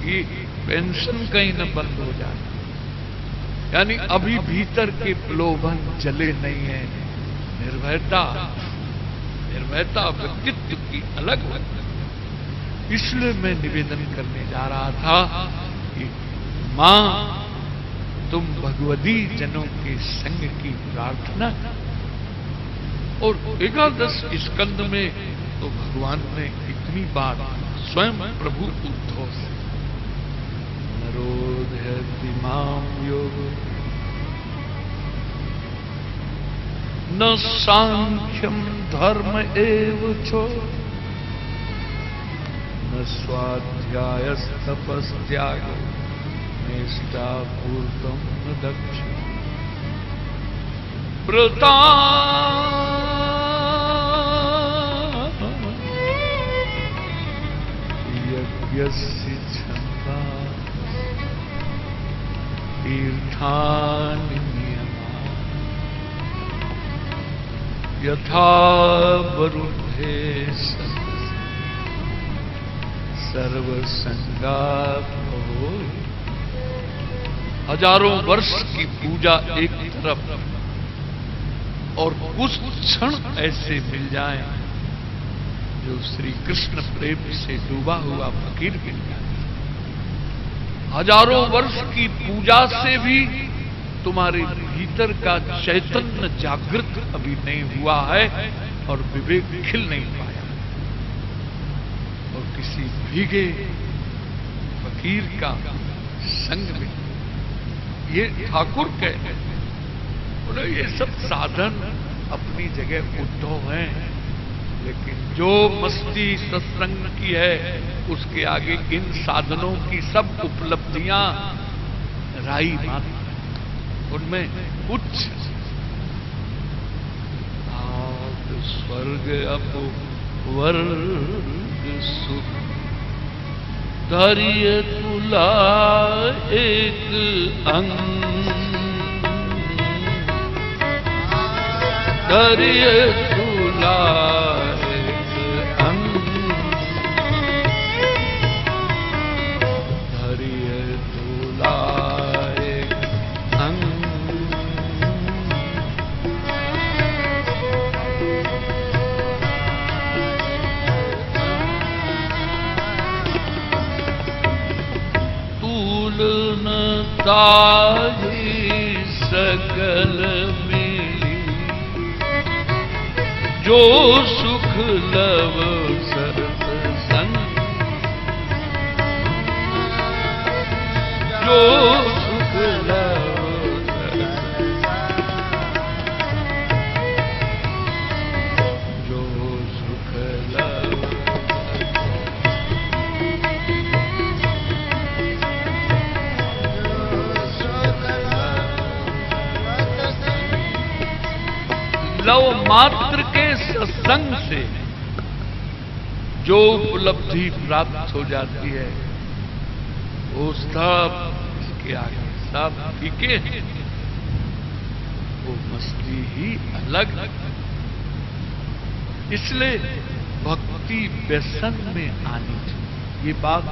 ये पेंशन कहीं न बंद हो जाए, यानी अभी भीतर के प्रलोभन जले नहीं है। निर्भयता, निर्भयता व्यक्तित्व की अलग है। इसलिए मैं निवेदन करने जा रहा था कि मां, तुम भगवती जनों के संग की प्रार्थना, और एकादश स्कंद में तो भगवान ने इतनी बार स्वयं प्रभु उद्धव से नरोधयति मां योगो न सांख्यम धर्म एव चो न स्वाध्यायस्तपस्त्यागो निष्ठापूर्तम न दक्ष व्रता यज्ञस्य छन्दा तीर्थानि नियमा यथा वरुद्धे सर्वसंगा भवो। हजारों वर्ष की पूजा एक तरफ, और कुछ क्षण ऐसे मिल जाएं जो श्री कृष्ण प्रेम से डूबा हुआ फकीर मिल जाए। हजारों वर्ष की पूजा से भी तुम्हारे भीतर का चैतन्य जागृत अभी नहीं हुआ है और विवेक खिल नहीं पाया। और किसी भीगे फकीर का संग में, ये ठाकुर कहते बोले ये सब साधन अपनी जगह उद्धव हैं, लेकिन जो मस्ती सत्संग की है उसके आगे इन साधनों की सब उपलब्धियां राई मात्र, उनमें कुछ स्वर्ग अपवर्ग सुख धैर्य तुला एक अंग धरिए तुलाए अंग, धरिए तुलाए अंग। तूल न ताही सकल मिली, जो सुख लव सरत संग, जो सुख लव सरत, जो सुख लव लव मात्र के सत्संग से जो उपलब्धि प्राप्त हो जाती है वो सब इसके आगे सब फीके हैं। वो मस्ती ही अलग। इसलिए भक्ति व्यसन में आनी चाहिए। ये बात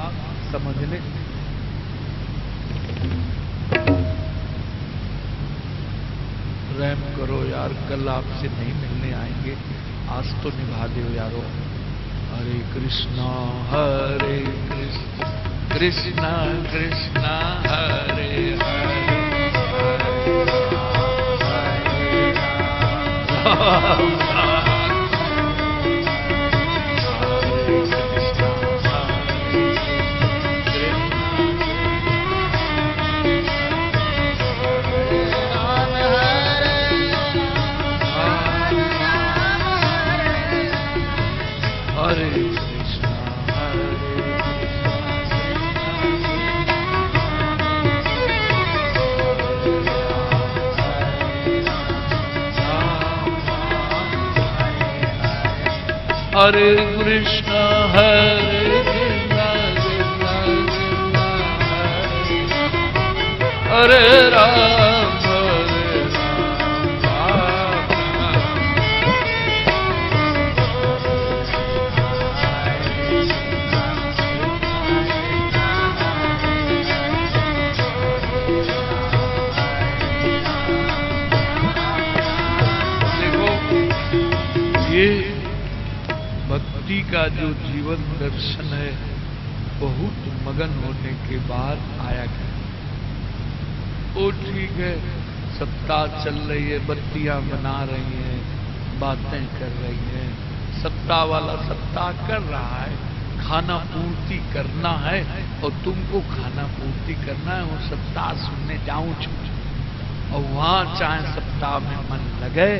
समझने रहम करो यार, कल आपसे नहीं मिलने आएंगे, आज तो निभा दो यारो। हरे कृष्णा कृष्णा कृष्णा हरे हरे, हरे कृष्णा हरे कृष्णा हरे राम भक्ति का जो जीवन दर्शन है बहुत मगन होने के बाद आया गया। वो ठीक है, सप्ताह चल रही है, बत्तियां बना रही हैं, बातें कर रही हैं, सप्ताह वाला सप्ताह कर रहा है, खाना पूर्ति करना है और तुमको खाना पूर्ति करना है। वो सप्ताह सुनने जाऊं और वहां चाहे सप्ताह में मन लगे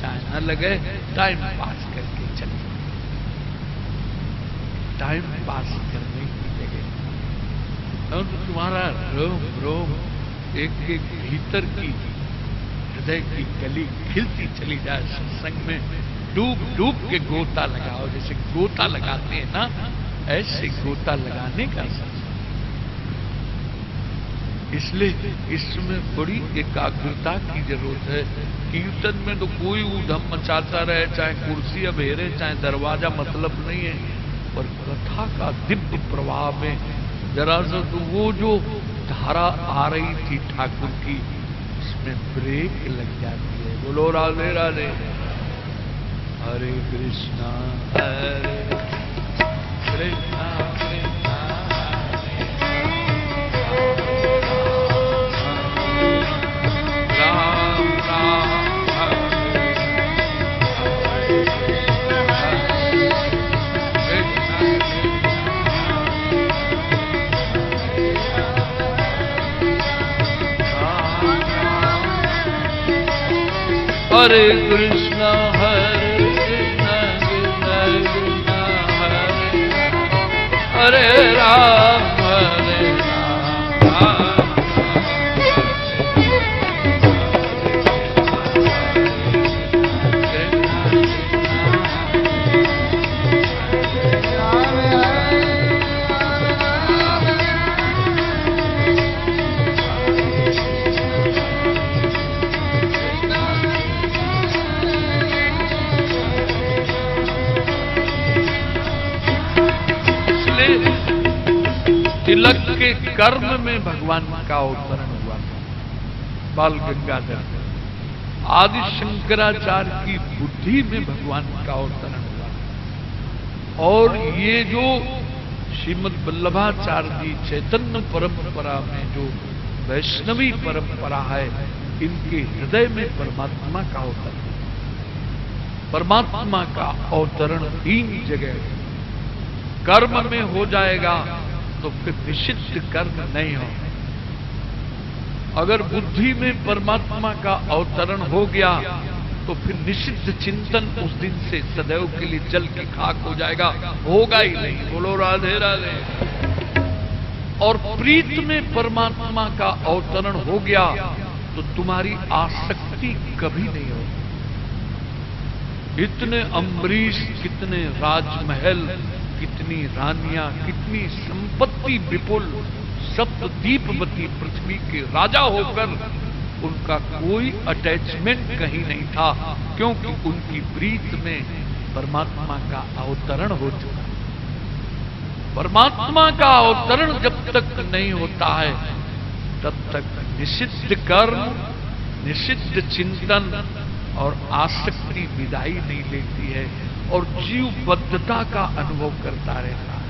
चाहे न लगे, टाइम पास करके चले। टाइम पास करने की जगह और तुम्हारा रोम रोम एक एक भीतर की हृदय की गली खिलती चली जाए। सत्संग में डूब डूब के गोता लगाओ, जैसे गोता लगाते हैं ना, ऐसे गोता लगाने का सत्संग। इसलिए इसमें बड़ी एकाग्रता की जरूरत है। कीर्तन में तो कोई ऊधम मचाता रहे, चाहे कुर्सी अबेरे चाहे दरवाजा, मतलब नहीं है। पर कथा का दिव्य प्रवाह में जरा सा तो वो जो धारा आ रही थी ठाकुर की, उसमें ब्रेक लग जाती है। बोलो राधे राधे। हरे कृष्णा हरे कृष्णा कृष्णा हरे कृष्णा हरे कृष्णा कृष्णा कृष्णा हरे राम हरे राम। के कर्म में भगवान का अवतरण हुआ था। बाल गंगाधर आदि शंकराचार्य की बुद्धि में भगवान का अवतरण हुआ। और ये जो श्रीमद् वल्लभाचार्य जी चैतन्य परंपरा में जो वैष्णवी परंपरा है, इनके हृदय में परमात्मा का अवतरण, परमात्मा का अवतरण 3 जगह कर्म में हो जाएगा तो फिर निषिद्ध कर्म नहीं हो। अगर बुद्धि में परमात्मा का अवतरण हो गया तो फिर निषिद्ध चिंतन उस दिन से सदैव के लिए जल की खाक हो जाएगा, होगा ही नहीं। बोलो राधे राधे। और प्रीत में परमात्मा का अवतरण हो गया तो तुम्हारी आसक्ति कभी नहीं होगी। इतने अम्बरीश, कितने राजमहल, कितनी रानियां, कितनी संपत्ति विपुल, सप्तद्वीपवती पृथ्वी के राजा होकर उनका कोई अटैचमेंट कहीं नहीं था, क्योंकि उनकी प्रीत में परमात्मा का अवतरण हो चुका। परमात्मा का अवतरण जब तक नहीं होता है तब तक निषिद्ध कर्म, निषिद्ध चिंतन और आसक्ति विदाई नहीं लेती है और जीवबद्धता का अनुभव करता रहता है।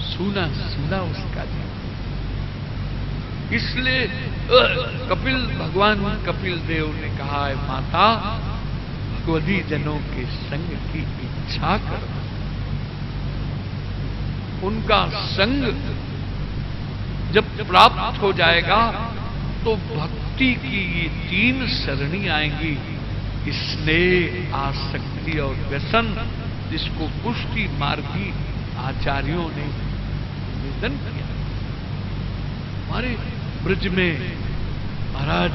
सुना सुना उसका जीवन। इसलिए भगवान कपिल देव ने कहा है, माता भगवती जनों के संग की इच्छा करो। उनका संग जब प्राप्त हो जाएगा तो भक्ति की ये 3 सरणी आएंगी, स्नेह, आसक्ति और व्यसन, जिसको पुष्टि मार्गी आचार्यों ने निवेदन किया। हमारे ब्रज में महाराज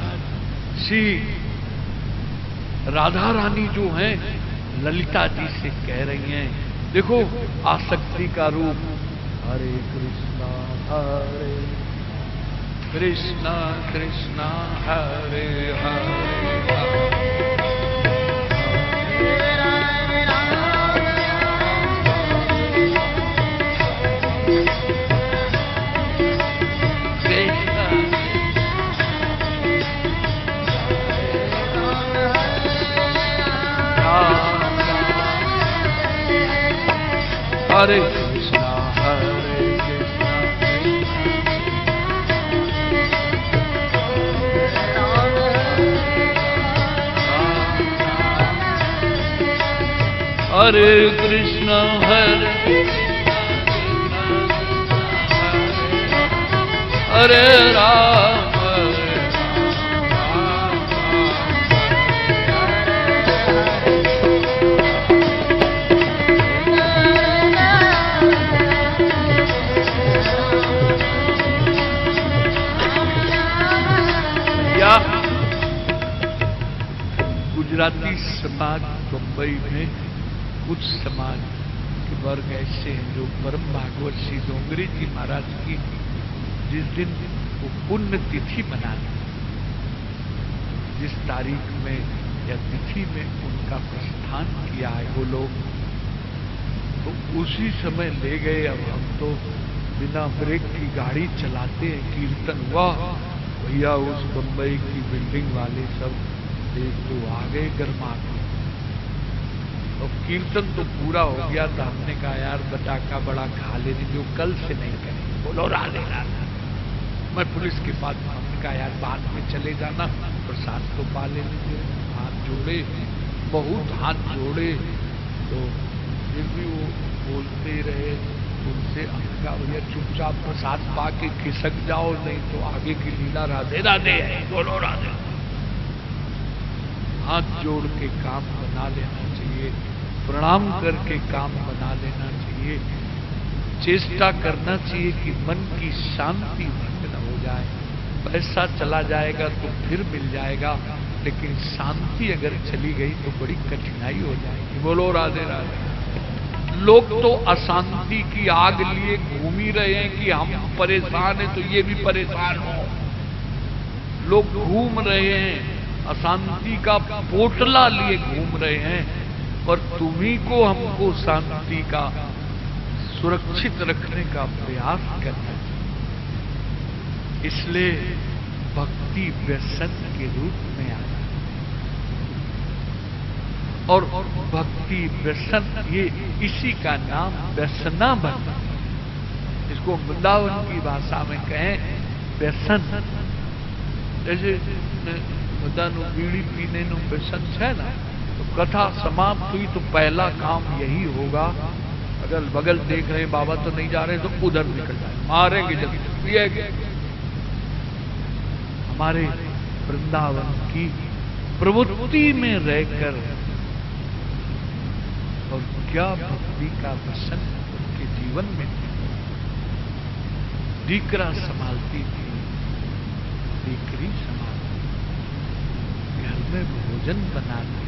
श्री राधा रानी जो हैं ललिता जी से कह रही हैं, देखो आसक्ति का रूप, हरे कृष्णा कृष्णा कृष्णा हरे हरे हरे कृष्णा हरे कृष्णा हरे कृष्णा हरे राम गुजराती समाज मुंबई में कुछ समाज के वर्ग ऐसे हैं जो परम भागवत श्री डोंगरी जी महाराज की जिस दिन वो पुण्य तिथि मनाते, जिस तारीख में या तिथि में उनका प्रस्थान किया है वो लोग, तो उसी समय ले गए। अब हम तो बिना ब्रेक की गाड़ी चलाते हैं, कीर्तन हुआ, भैया उस बम्बई की बिल्डिंग वाले सब एक तो आ गए गरमा के। और कीर्तन तो पूरा हो गया था, हमने कहा यार बटाका बड़ा खा लेने, जो कल से नहीं करेंगे। बोलो राधे राधे। मैं पुलिस के पास, हमने कहा यार बाद में चले जाना, प्रसाद तो पा लेने। हाथ जोड़े, बहुत हाथ जोड़े, तो फिर भी वो बोलते रहे उनसे। हमने कहा भैया चुपचाप प्रसाद पा के खिसक जाओ, नहीं तो आगे की लीला राधे राधे है। बोलो राधे। हाथ जोड़ के काम बना लेना चाहिए, प्रणाम करके काम बना लेना चाहिए, चेष्टा करना चाहिए कि मन की शांति भंग न हो जाए। पैसा चला जाएगा तो फिर मिल जाएगा, लेकिन शांति अगर चली गई तो बड़ी कठिनाई हो जाएगी। बोलो राधे राधे। लोग तो अशांति की आग लिए घूम ही रहे हैं कि हम परेशान हैं तो ये भी परेशान हो। लोग घूम रहे हैं, अशांति का पोटला लिए घूम रहे हैं, पर तुम्ही को हमको शांति का सुरक्षित रखने का प्रयास करना चाहिए। इसलिए भक्ति व्यसन के रूप में आ गई। और भक्ति व्यसन, ये इसी का नाम व्यसना बन। इसको वृंदावन की भाषा में कहें व्यसन। जैसे बधानु बीड़ी पीने नु व्यसन है ना, तो कथा समाप्त हुई तो पहला काम यही होगा, अगल बगल देख रहे बाबा तो नहीं जा रहे तो उधर निकल जाए, मारेंगे जब पिएंगे। हमारे वृंदावन की प्रवृत्ति में रहकर, और क्या भक्ति का व्यसन उनके जीवन में था। दीकरा संभालती थी, दीकरी संभालती, घर में भोजन बनाती,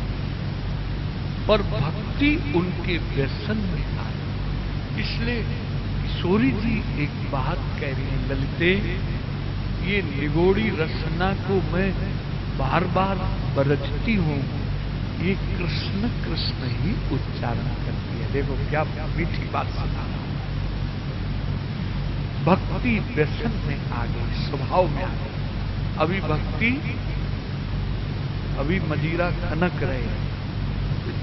पर भक्ति उनके व्यसन में आ गई। इसलिए किशोरी जी एक बात कह रही हैं, ललिते, ये निगोड़ी रसना को मैं बार बार बरजती हूं, ये कृष्ण कृष्ण ही उच्चारण करती है। देखो क्या मीठी बात सुना रहा हूं। भक्ति व्यसन में आ गई, स्वभाव में आ गई। अभी भक्ति, अभी मजीरा खनक रहे हैं,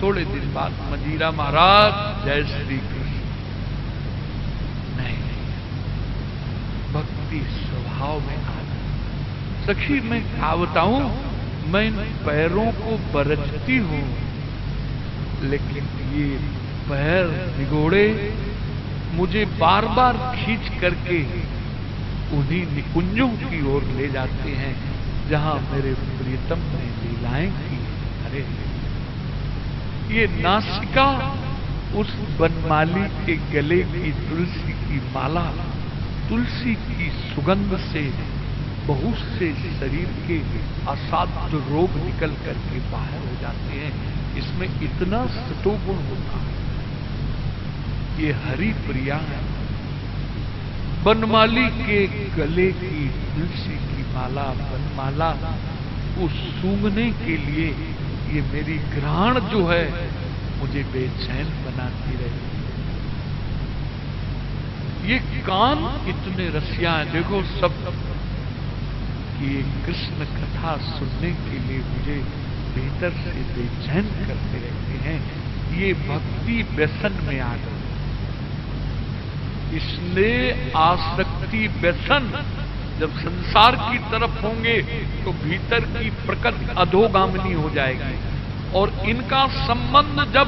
थोड़े दिन बाद मजीरा महाराज जय श्री कृष्ण, नहीं, भक्ति स्वभाव में आ गई। सखी मैं क्या बताऊं, मैं इन पैरों को बरजती हूं, लेकिन ये पैर निगोड़े मुझे बार बार खींच करके उन्हीं निकुंजों की ओर ले जाते हैं जहां मेरे प्रियतम ने लीलाएं की। अरे ये नासिका उस बनमाली के गले की तुलसी की माला, तुलसी की सुगंध से बहुत से शरीर के असाध्य रोग निकल करके बाहर हो जाते हैं। इसमें इतना सतोगुण होता है। ये हरि प्रिया है। बनमाली के गले की तुलसी की माला, बनमाला, उस सूंघने के लिए ये मेरी घ्राण जो है मुझे बेचैन बनाती रही। ये कान इतने रसिया हैं, देखो सब, कि ये कृष्ण कथा सुनने के लिए मुझे भीतर से बेचैन करते रहते हैं। ये भक्ति व्यसन में आ गए। इसलिए आसक्ति व्यसन, जब संसार की तरफ होंगे तो भीतर की प्रकृति अधोगामिनी हो जाएगी, और इनका संबंध जब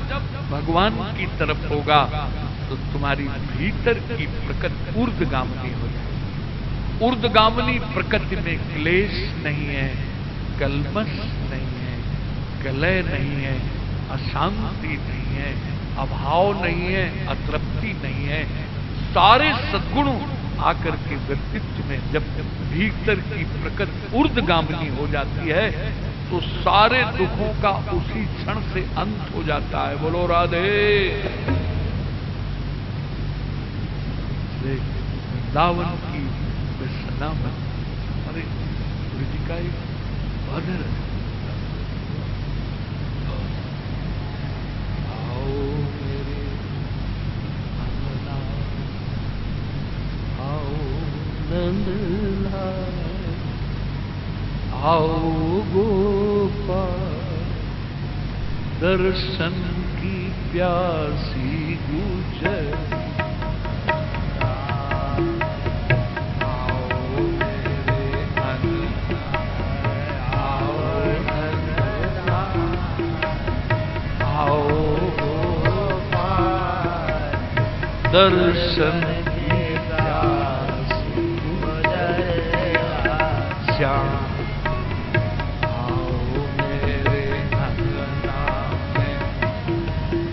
भगवान की तरफ होगा तो तुम्हारी भीतर की प्रकृति ऊर्ध्वगामिनी हो जाएगी। ऊर्ध्वगामिनी प्रकृति में क्लेश नहीं है, कल्मश नहीं है, कलह नहीं है, अशांति नहीं है, अभाव नहीं है, अतृप्ति नहीं है। सारे सद्गुण आकर के व्यक्तित्व में जब भीतर की प्रकृति ऊर्ध्वगामिनी हो जाती है तो सारे दुखों का उसी क्षण से अंत हो जाता है। बोलो राधे। वृंदावन की व्यसना में हमारे गुरु जी का एक भजन है, आओ मेरे अंगना, आओ नंदलाल, आओ गोपाल, दर्शन की प्यासी गुजर, दर्शन की प्यासी श्याम, आओ मेरे अंगना में।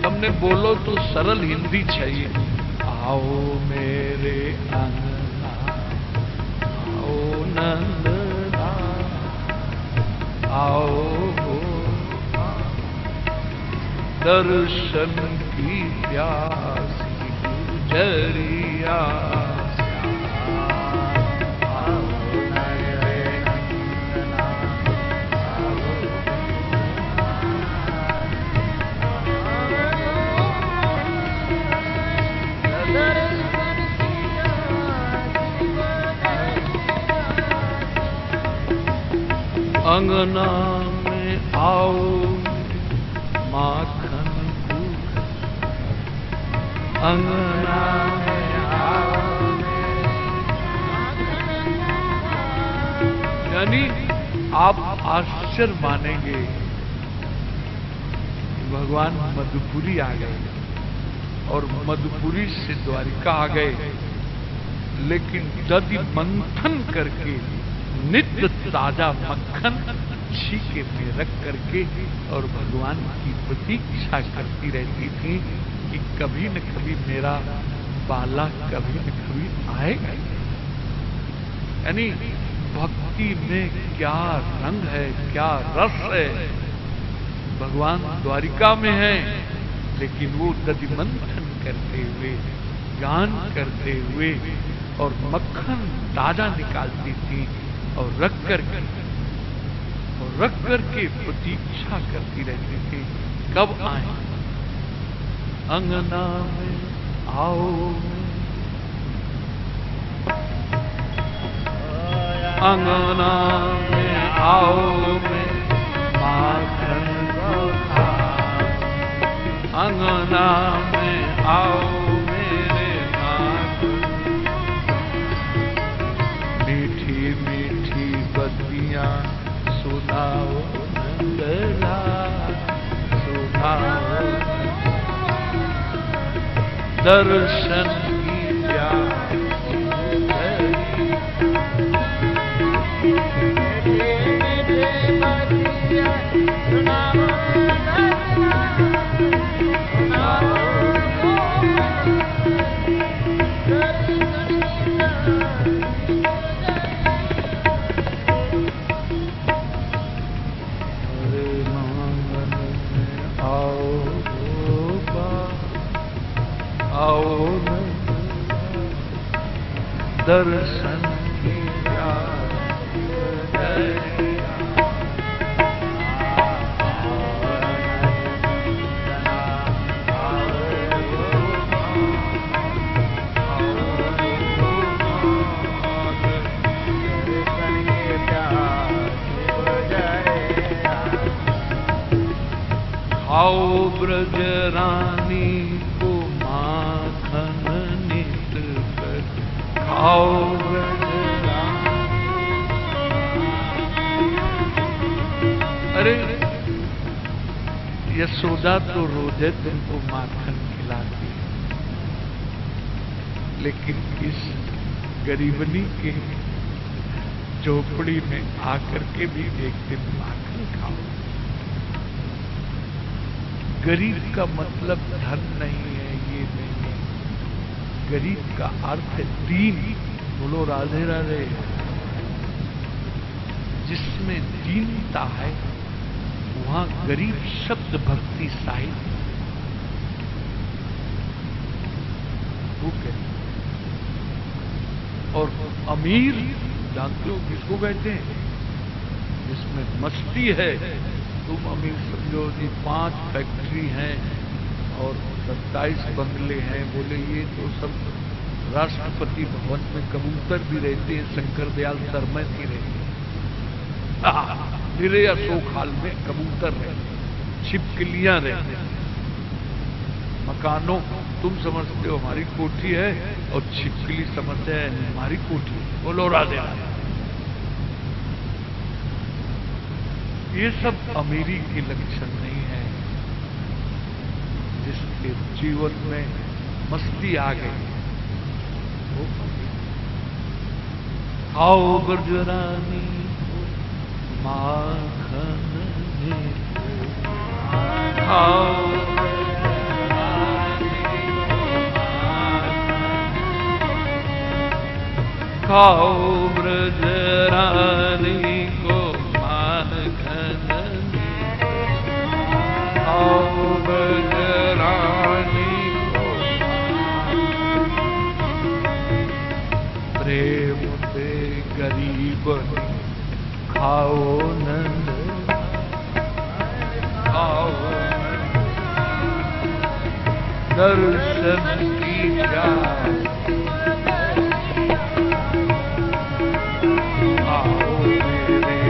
हमने बोलो तो सरल हिंदी चाहिए। आओ मेरे अंगना, आओ नंदना, आओ दर्शन की प्यासी गुजरिया, अंगना में आओ माखन दूध, अंगना में आओ। यानी आप आश्चर्य मानेंगे, भगवान मधुपुरी आ गए और मधुपुरी से द्वारिका आ गए, लेकिन दधि मंथन करके नित्य ताजा मक्खन छीके में रख करके और भगवान की प्रतीक्षा करती रहती थी कि कभी न कभी मेरा बाला कभी न कभी आएगा। यानी भक्ति में क्या रंग है, क्या रस है। भगवान द्वारिका में है, लेकिन वो दधि मंथन करते हुए, गान करते हुए और मक्खन ताजा निकालती थी और रख करके प्रतीक्षा करती रहती थी कब आए। अंगना में आओ, अंगना में आओ में माखन दूधा, अंगना में आओ मेरे माखन। मीठी मीठी बत्तियां सुनाओ नंदला, सुनाओ दर्शन की प्यारी। आओ दर्शन की आओ ब्रज रानी को माखन नित कर, आओ ब्रज रानी। अरे यशोदा तो रोजे तुमको माखन खिलाती, लेकिन इस गरीबनी के झोपड़ी में आकर के भी एक दिन माखन खाओ। गरीब का मतलब धन नहीं है, ये नहीं है। गरीब का अर्थ है दीन। बोलो राधे राधे। जिसमें दीनता है वहां गरीब शब्द भक्ति साहित्य है। और अमीर जानते हो किसको कहते हैं? जिसमें मस्ती है तुम अमीर समझो जी। 5 फैक्ट्री हैं और 27 बंगले हैं। बोले ये तो सब राष्ट्रपति भवन में कबूतर भी रहते हैं, शंकर दयाल शर्मा भी रहते हैं। मेरे अशोक हाल में कबूतर रहते, छिपकलियां रहते। मकानों तुम समझते हो हमारी कोठी है और छिपकली समझते हैं हमारी कोठी। बोलो राधे राधे। ये सब अमीरी के लक्षण नहीं है। जिसके जीवन में मस्ती आ गई वो आओ ब्रजरानी माखन आओ खाओ ब्रजरानी को माखन, खाओ ब्रजरानी को प्रेम से गरीब खाओ नंद, खाओ दर्शन की प्यास। आओ मेरे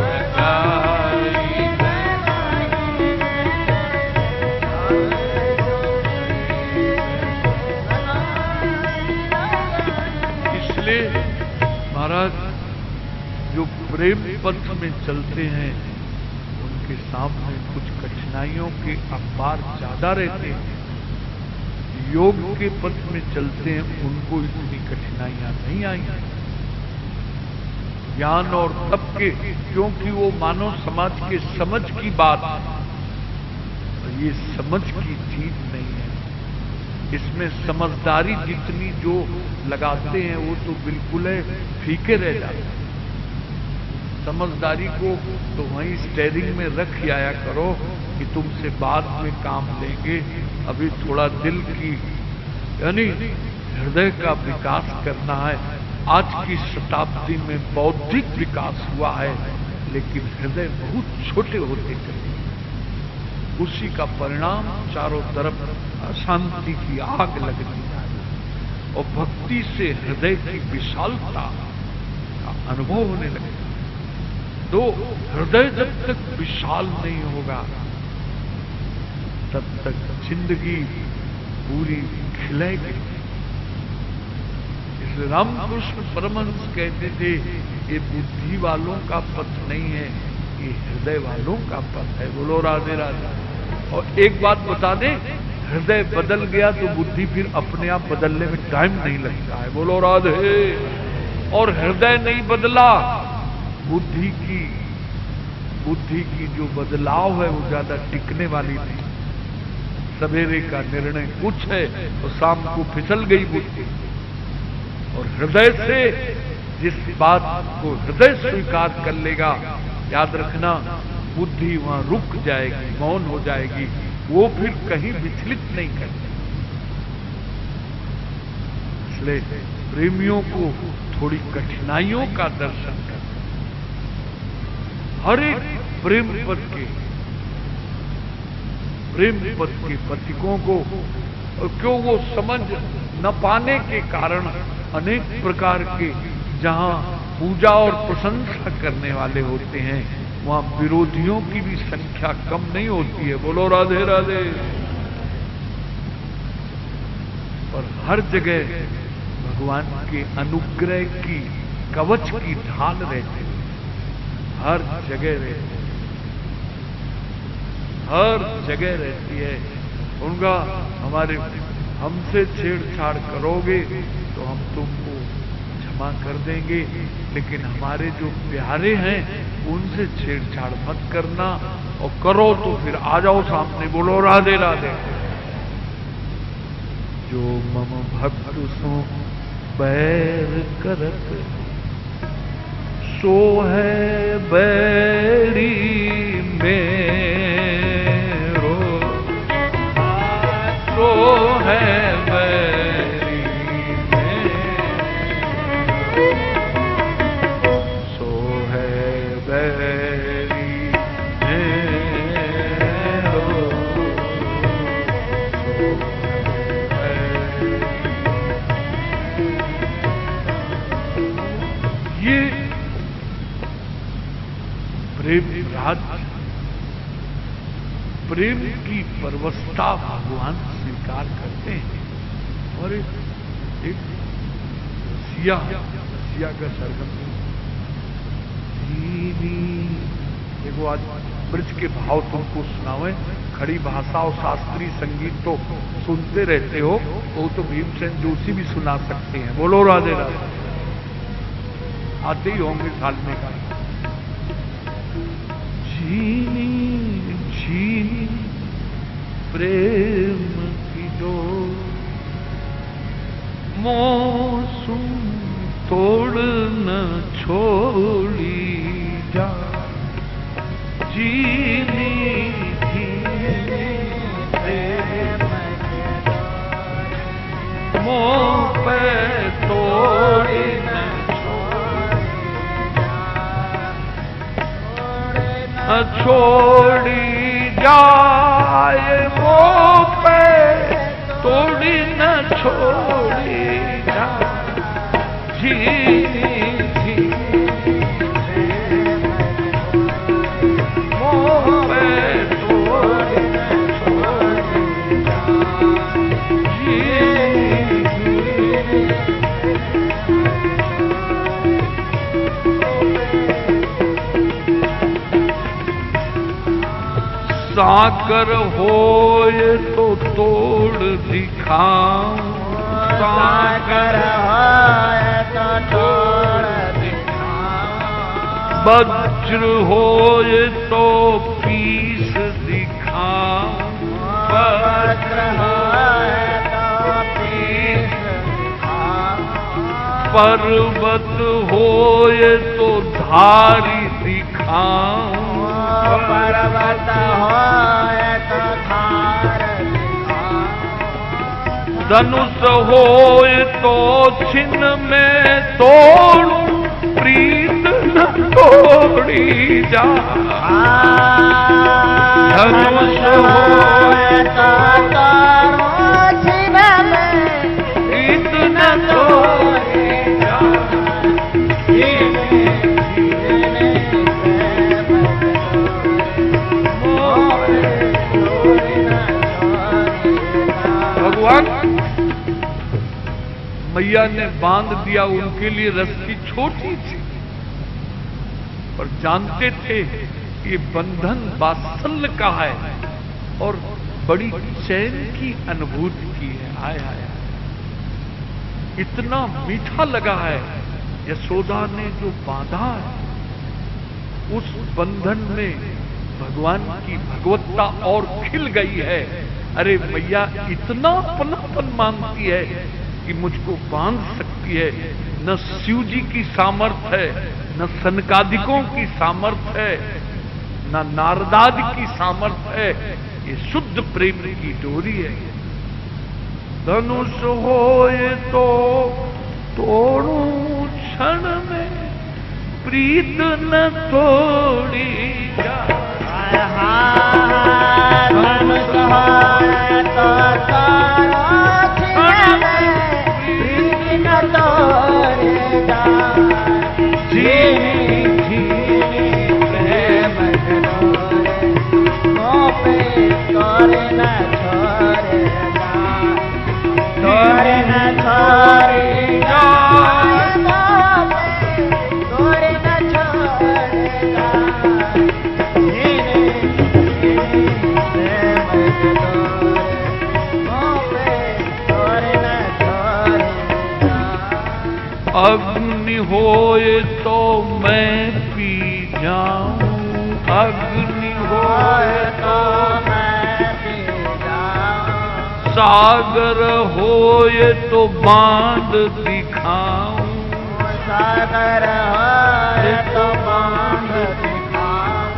प्रेम पथ में चलते हैं उनके सामने कुछ कठिनाइयों के अंबार ज्यादा रहते हैं। योग के पथ में चलते हैं उनको इतनी कठिनाइयां नहीं आई। ज्ञान और तप के, क्योंकि वो मानव समाज के समझ की बात है, ये समझ की चीज नहीं है। इसमें समझदारी जितनी जो लगाते हैं वो तो बिल्कुल है फीके रह जाते हैं। समझदारी को तो वहीं स्टेयरिंग में रख आया करो कि तुमसे बाद में काम लेंगे, अभी थोड़ा दिल की यानी हृदय का विकास करना है। आज की शताब्दी में बौद्धिक विकास हुआ है लेकिन हृदय बहुत छोटे होते चले, उसी का परिणाम चारों तरफ अशांति की आग लगती है और भक्ति से हृदय की विशालता का अनुभव होने लगेगा। तो हृदय जब तक विशाल नहीं होगा तब तक जिंदगी पूरी खिलेगी। इसलिए रामकृष्ण परमहंस कहते थे ये बुद्धि वालों का पथ नहीं है, ये हृदय वालों का पथ है। बोलो राधे राधे। और एक बात बता दें, हृदय बदल गया तो बुद्धि फिर अपने आप बदलने में टाइम नहीं लगता है। बोलो राधे। और हृदय नहीं बदला, बुद्धि की जो बदलाव है वो ज्यादा टिकने वाली नहीं। सवेरे का निर्णय कुछ है और शाम को फिसल गई बुद्धि। और हृदय से जिस बात को हृदय स्वीकार कर लेगा, याद रखना बुद्धि वहां रुक जाएगी, मौन हो जाएगी, वो फिर कहीं विचलित नहीं करेगी। इसलिए प्रेमियों को थोड़ी कठिनाइयों का दर्शन कर, हर एक प्रेम पद के पथिकों को, क्यों वो समझ न पाने के कारण अनेक प्रकार के जहां पूजा और प्रशंसा करने वाले होते हैं वहां विरोधियों की भी संख्या कम नहीं होती है। बोलो राधे राधे। और हर जगह भगवान के अनुग्रह की कवच की ढाल रहते, हर जगह रहते, हर जगह रहती है। उनका हमसे छेड़छाड़ करोगे तो हम तुमको क्षमा कर देंगे, लेकिन हमारे जो प्यारे हैं उनसे छेड़छाड़ मत करना, और करो तो फिर आ जाओ सामने। बोलो राधे राधे। जो मम भक्त सो बैर करत, सो है बैरी मेरो, सो है बैरी मेरो, सो है बैरी मेरो, सो है बैरी। ये प्रेम राज्य, प्रेम की परवस्था भगवान स्वीकार करते हैं। और एक सिया का सरगम देखो, आज ब्रज के भाव तुमको सुनावे। खड़ी भाषा और शास्त्रीय संगीत तो सुनते रहते हो, वो तो भीमसेन जोशी भी सुना सकते हैं। बोलो राधे राधे। आते ही होंगे साल में का। झीनी झीनी प्रेम की डोर, मौसम तोड़ न छोड़ी जा, झीनी झीनी प्रेम की डोर, मोह पे तोड़ी न छोड़ी जाए, वो पे तोड़ी न छोड़ी जाए, झीनी झीनी मोह पे तोड़ी न छोड़ी जाए, झीनी साकर होए तो तोड़ दिखाऊं, सागर होए तो तोड़ दिखाऊं, वज्र होए तो पीस दिखाऊं, वज्र होए तो पीस दिखाऊं, पर्वत होए तो धारी दिखाऊं, पर्वत होए तो धार दिखाऊं, धनुष होए तो छिन्न में तोड़ूं, प्रीत न तोड़ी जा। धनुष होए तो तोड़ूं, छिन्न में प्रीत न तोड़ी जा। भगवान मैया ने बांध दिया उनके लिए रस्सी छोटी थी, पर जानते थे ये बंधन वात्सल्य का है और बड़ी चैन की अनुभूति की है। हाय हाय, इतना मीठा लगा है। यशोदा ने जो बांधा है उस बंधन में भगवान की भगवत्ता और खिल गई है। अरे मैया इतना अपनापन मानती है कि मुझको बांध सकती है। न शिव जी की सामर्थ्य है, न सनकादिकों की सामर्थ्य है, न नारदादि की सामर्थ्य है। ये शुद्ध प्रेम की डोरी है। धनुष होए तो तोड़ूं क्षण में, प्रीत न तोड़ी जा। धनुष होए तो तोड़ूं क्षण में, प्रीत न तोड़ी जा। जीनी जीनी प्रेम डोरे, मोह पे तोड़े न छोड़े जा, तोड़े न छोड़े जा, मोह पे तोड़े न छोड़े जा। अग्नि होए तो मैं पी जाऊं, अग्नि होए तो मैं पी जाऊं, सागर होए तो बांध दिखाऊं, सागर होए तो बांध दिखाऊं,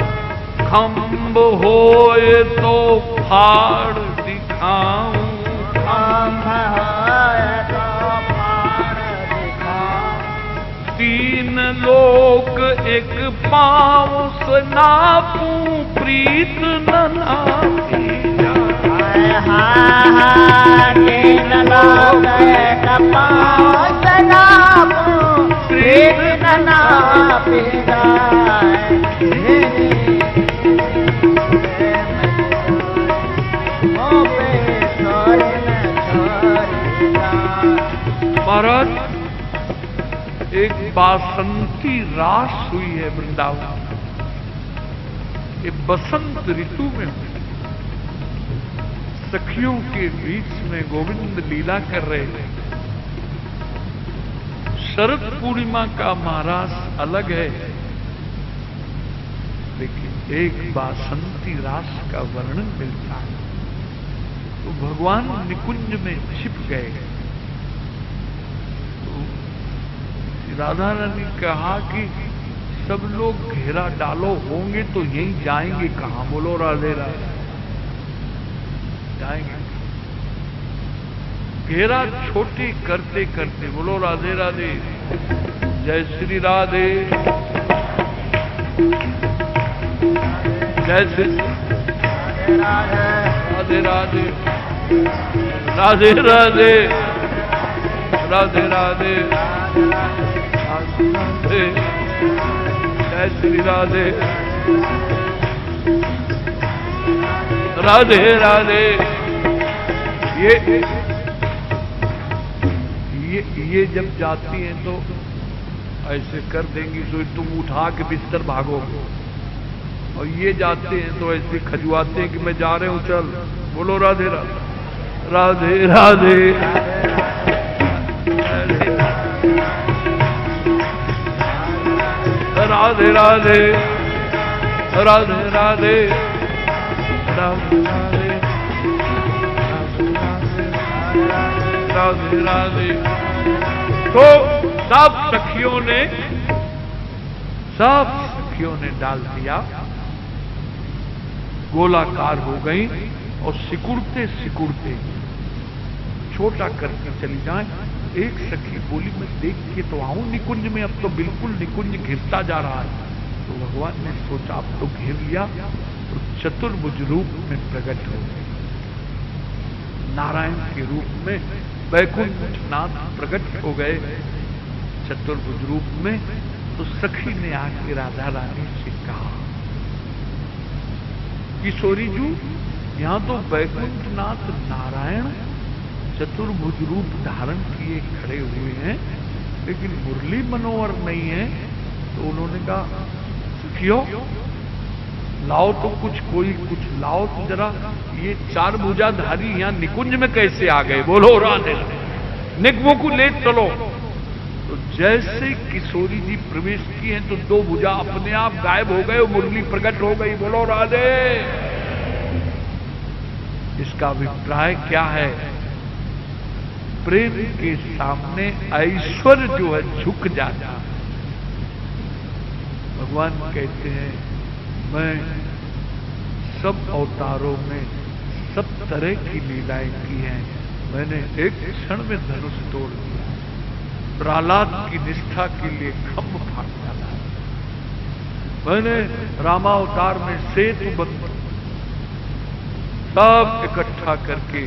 खम्भ होए तो फाड़ दिखाऊं, खम्भ होए तो फाड़ दिखाऊं, तीन लोक एक पांव से नापूं, प्रीत न नापी जा। तीन लोक एक पांव से नापूं, प्रीत न नापी जाए। महाराज, एक बासंती रास हुई है वृंदावन। ये बसंत ऋतु में हुई। सखियों के बीच में गोविंद लीला कर रहे थे। शरद पूर्णिमा का महारास अलग है, लेकिन एक बासंती रास का वर्णन मिलता है। तो भगवान निकुंज में छिप गए। तो राधा रानी कहा कि सब लोग घेरा डालो, होंगे तो यहीं जाएंगे कहां? बोलो राधे राधे। जाएंगे घेरा छोटी करते करते। बोलो राधे राधे। जय श्री राधे, जय श्री राधे राधे, राधे राधे, राधे राधे, जय श्री राधे, राधे राधे। ये जब जाती हैं तो ऐसे कर देंगी तो तुम उठा के बिस्तर भागोगे, और और ये जाते हैं तो ऐसे खजुआते हैं कि मैं जा रहे हूं, चल। बोलो राधे राधे, राधे राधे, राधे राधे, राधे राधे, राधे राधे, राधे राधे। तो सब सखियों ने डाल दिया, गोलाकार हो गई और सिकुड़ते सिकुड़ते छोटा करके चली जाए। एक सखी बोली मैं देख के तो आऊं निकुंज में, अब तो बिल्कुल निकुंज घिरता जा रहा है। तो भगवान ने सोचा अब तो घेर लिया, तो चतुर्भुज रूप में प्रकट हो गए। नारायण के रूप में वैकुंठनाथ प्रकट हो गए चतुर्भुज रूप में। तो सखी ने आके राधा रानी से कहा, किशोरी जी यहां तो वैकुंठनाथ नारायण चतुर्भुज रूप धारण किए खड़े हुए हैं, लेकिन मुरली मनोहर नहीं है। तो उन्होंने कहा सखियो लाओ तो कुछ लाओ तो जरा, ये चार भुजाधारी यहां निकुंज में कैसे आ गए? बोलो राधे, निगमों को ले चलो। तो जैसे किशोरी जी प्रवेश किए हैं तो दो भुजा अपने आप गायब हो गए, मुरली प्रकट हो गई। बोलो राधे। इसका अभिप्राय क्या है? प्रेम के सामने ऐश्वर्य जो है झुक जाता। भगवान कहते हैं मैं सब अवतारों में सब तरह की लीलाएं की हैं, मैंने एक क्षण में धनुष तोड़ दिया, प्रहलाद की निष्ठा के लिए खम्भ फाड़ डाला, मैंने रामावतार में सेतु बंद सब इकट्ठा करके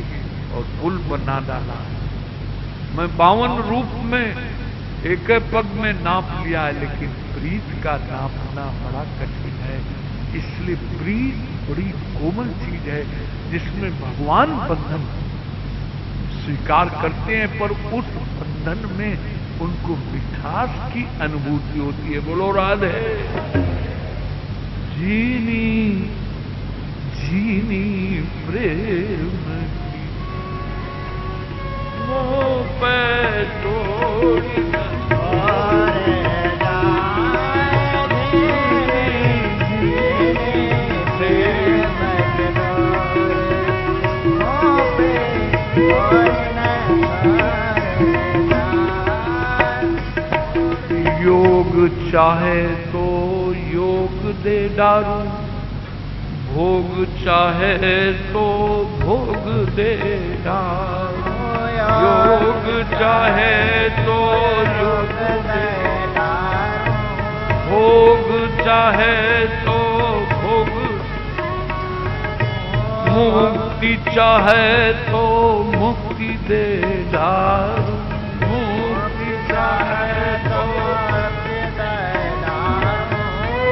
और पुल बना डाला। मैं 52 रूप में एक पग में नाप लिया है, लेकिन प्रीत का नापना बड़ा कठिन है। इसलिए प्रीत बड़ी कोमल चीज है, जिसमें भगवान बंधन स्वीकार करते हैं, पर उस बंधन में उनको मिठास की अनुभूति होती है। बोलो राधे। जीनी जीनी प्रेम पे तोड़ी योग चाहे तो योग दे डारू, भोग चाहे तो भोग दे डारू, योग चाहे तो योग दे डारू, भोग चाहे तो भोग, मुक्ति चाहे तो मुक्ति दे डारू, मुक्ति चाहे तो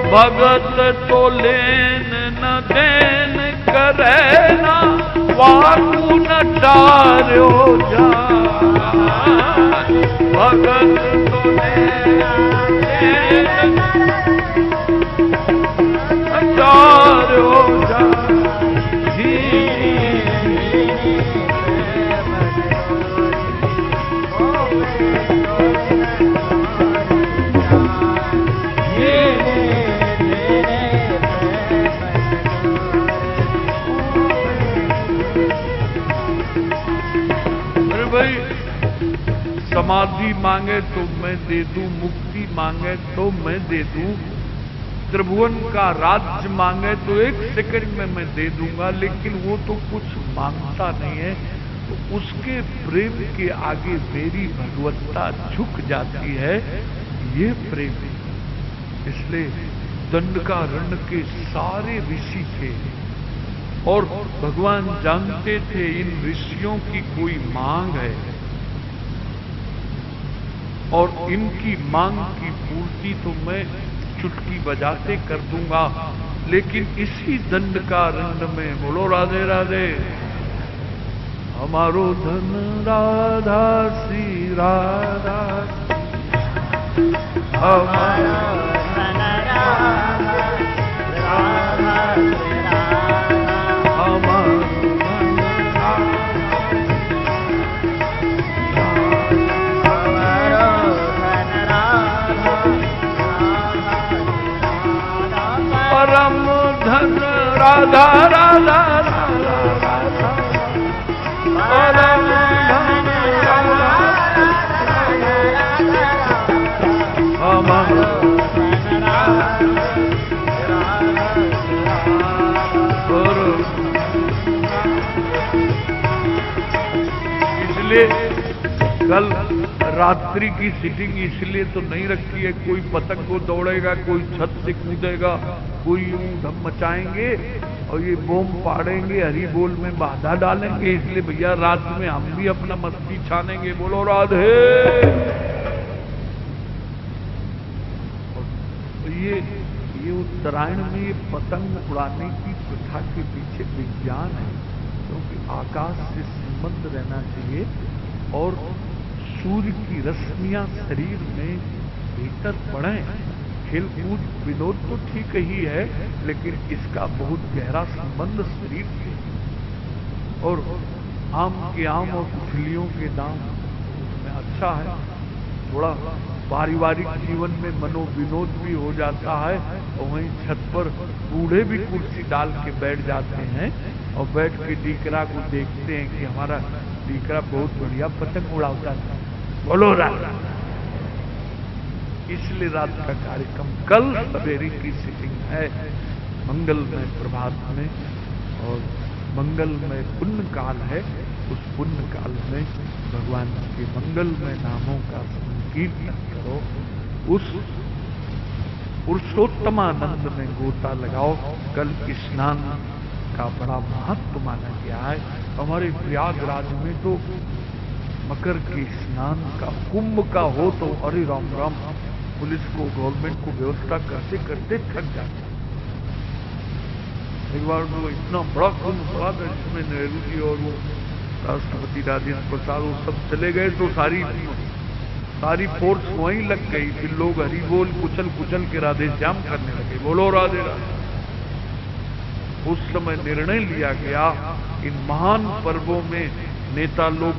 भगत तो लेन न देन करे ना, वाकू न टार्यो जा, भगत तो लेन न टार्यो जा। समाधि मांगे तो मैं दे दूं, मुक्ति मांगे तो मैं दे दूं, त्रिभुवन का राज्य मांगे तो 1 सेकंड में मैं दे दूंगा, लेकिन वो तो कुछ मांगता नहीं है। तो उसके प्रेम के आगे मेरी भगवत्ता झुक जाती है, ये प्रेम है। इसलिए दंडकारण्य के सारे ऋषि थे और भगवान जानते थे इन ऋषियों की कोई मांग है और इनकी मांग की पूर्ति तो मैं चुटकी बजाते कर दूंगा। लेकिन इसी दंडकारण्य में, बोलो राधे राधे, हमारो धन राधा श्री राधा, हमारा धन राधा परम धन राधा राधा राधा राधा परम धन राधा अमर इसलिए कल रात्रि की सीटिंग इसलिए तो नहीं रखी है, कोई पतंग को दौड़ेगा, कोई छत से कूदेगा, कोई यूं धम मचाएंगे और ये बोम पाड़ेंगे, हरी बोल में बाधा डालेंगे। इसलिए भैया रात में हम भी अपना मस्ती छानेंगे। बोलो राधे। ये उत्तरायण में ये पतंग उड़ाने की प्रथा के पीछे विज्ञान है, क्योंकि आकाश से संबंध रहना चाहिए और सूर्य की रश्मियां शरीर में भीतर पड़े। खेलकूद विनोद तो ठीक ही है, लेकिन इसका बहुत गहरा संबंध शरीर से। और आम के आम और गुठलियों के दाम उसमें अच्छा है। थोड़ा पारिवारिक जीवन में मनोविनोद भी हो जाता है, और वहीं छत पर बूढ़े भी कुर्सी डाल के बैठ जाते हैं और बैठ के डीकरा को देखते हैं कि हमारा डीकरा बहुत बढ़िया पतंग उड़ाता है। बोलो रात। इसलिए रात का कार्यक्रम कल सवेरे की सीटिंग है मंगलमय प्रभात में, और मंगलमय पुण्य काल है। उस पुण्य काल में भगवान के मंगलमय नामों का संकीर्तन करो, उस पुरुषोत्तमानंद में गोता लगाओ। कल स्नान का बड़ा महत्व माना गया है। हमारे प्रयागराज में तो मकर के स्नान का कुंभ का हो तो अरे राम राम, पुलिस को गवर्नमेंट को व्यवस्था करते करते थक जाते। एक बार तो इतना बड़ा कुंभ हुआ था जिसमें नेहरू जी और वो राष्ट्रपति राजेंद्र प्रसाद वो सब चले गए, तो सारी फोर्स वहीं लग गई। फिर लोग हरि बोल कुचल कुचल के राधे श्याम करने लगे। बोलो राधे राधे। उस समय निर्णय लिया गया इन महान पर्वों में नेता लोग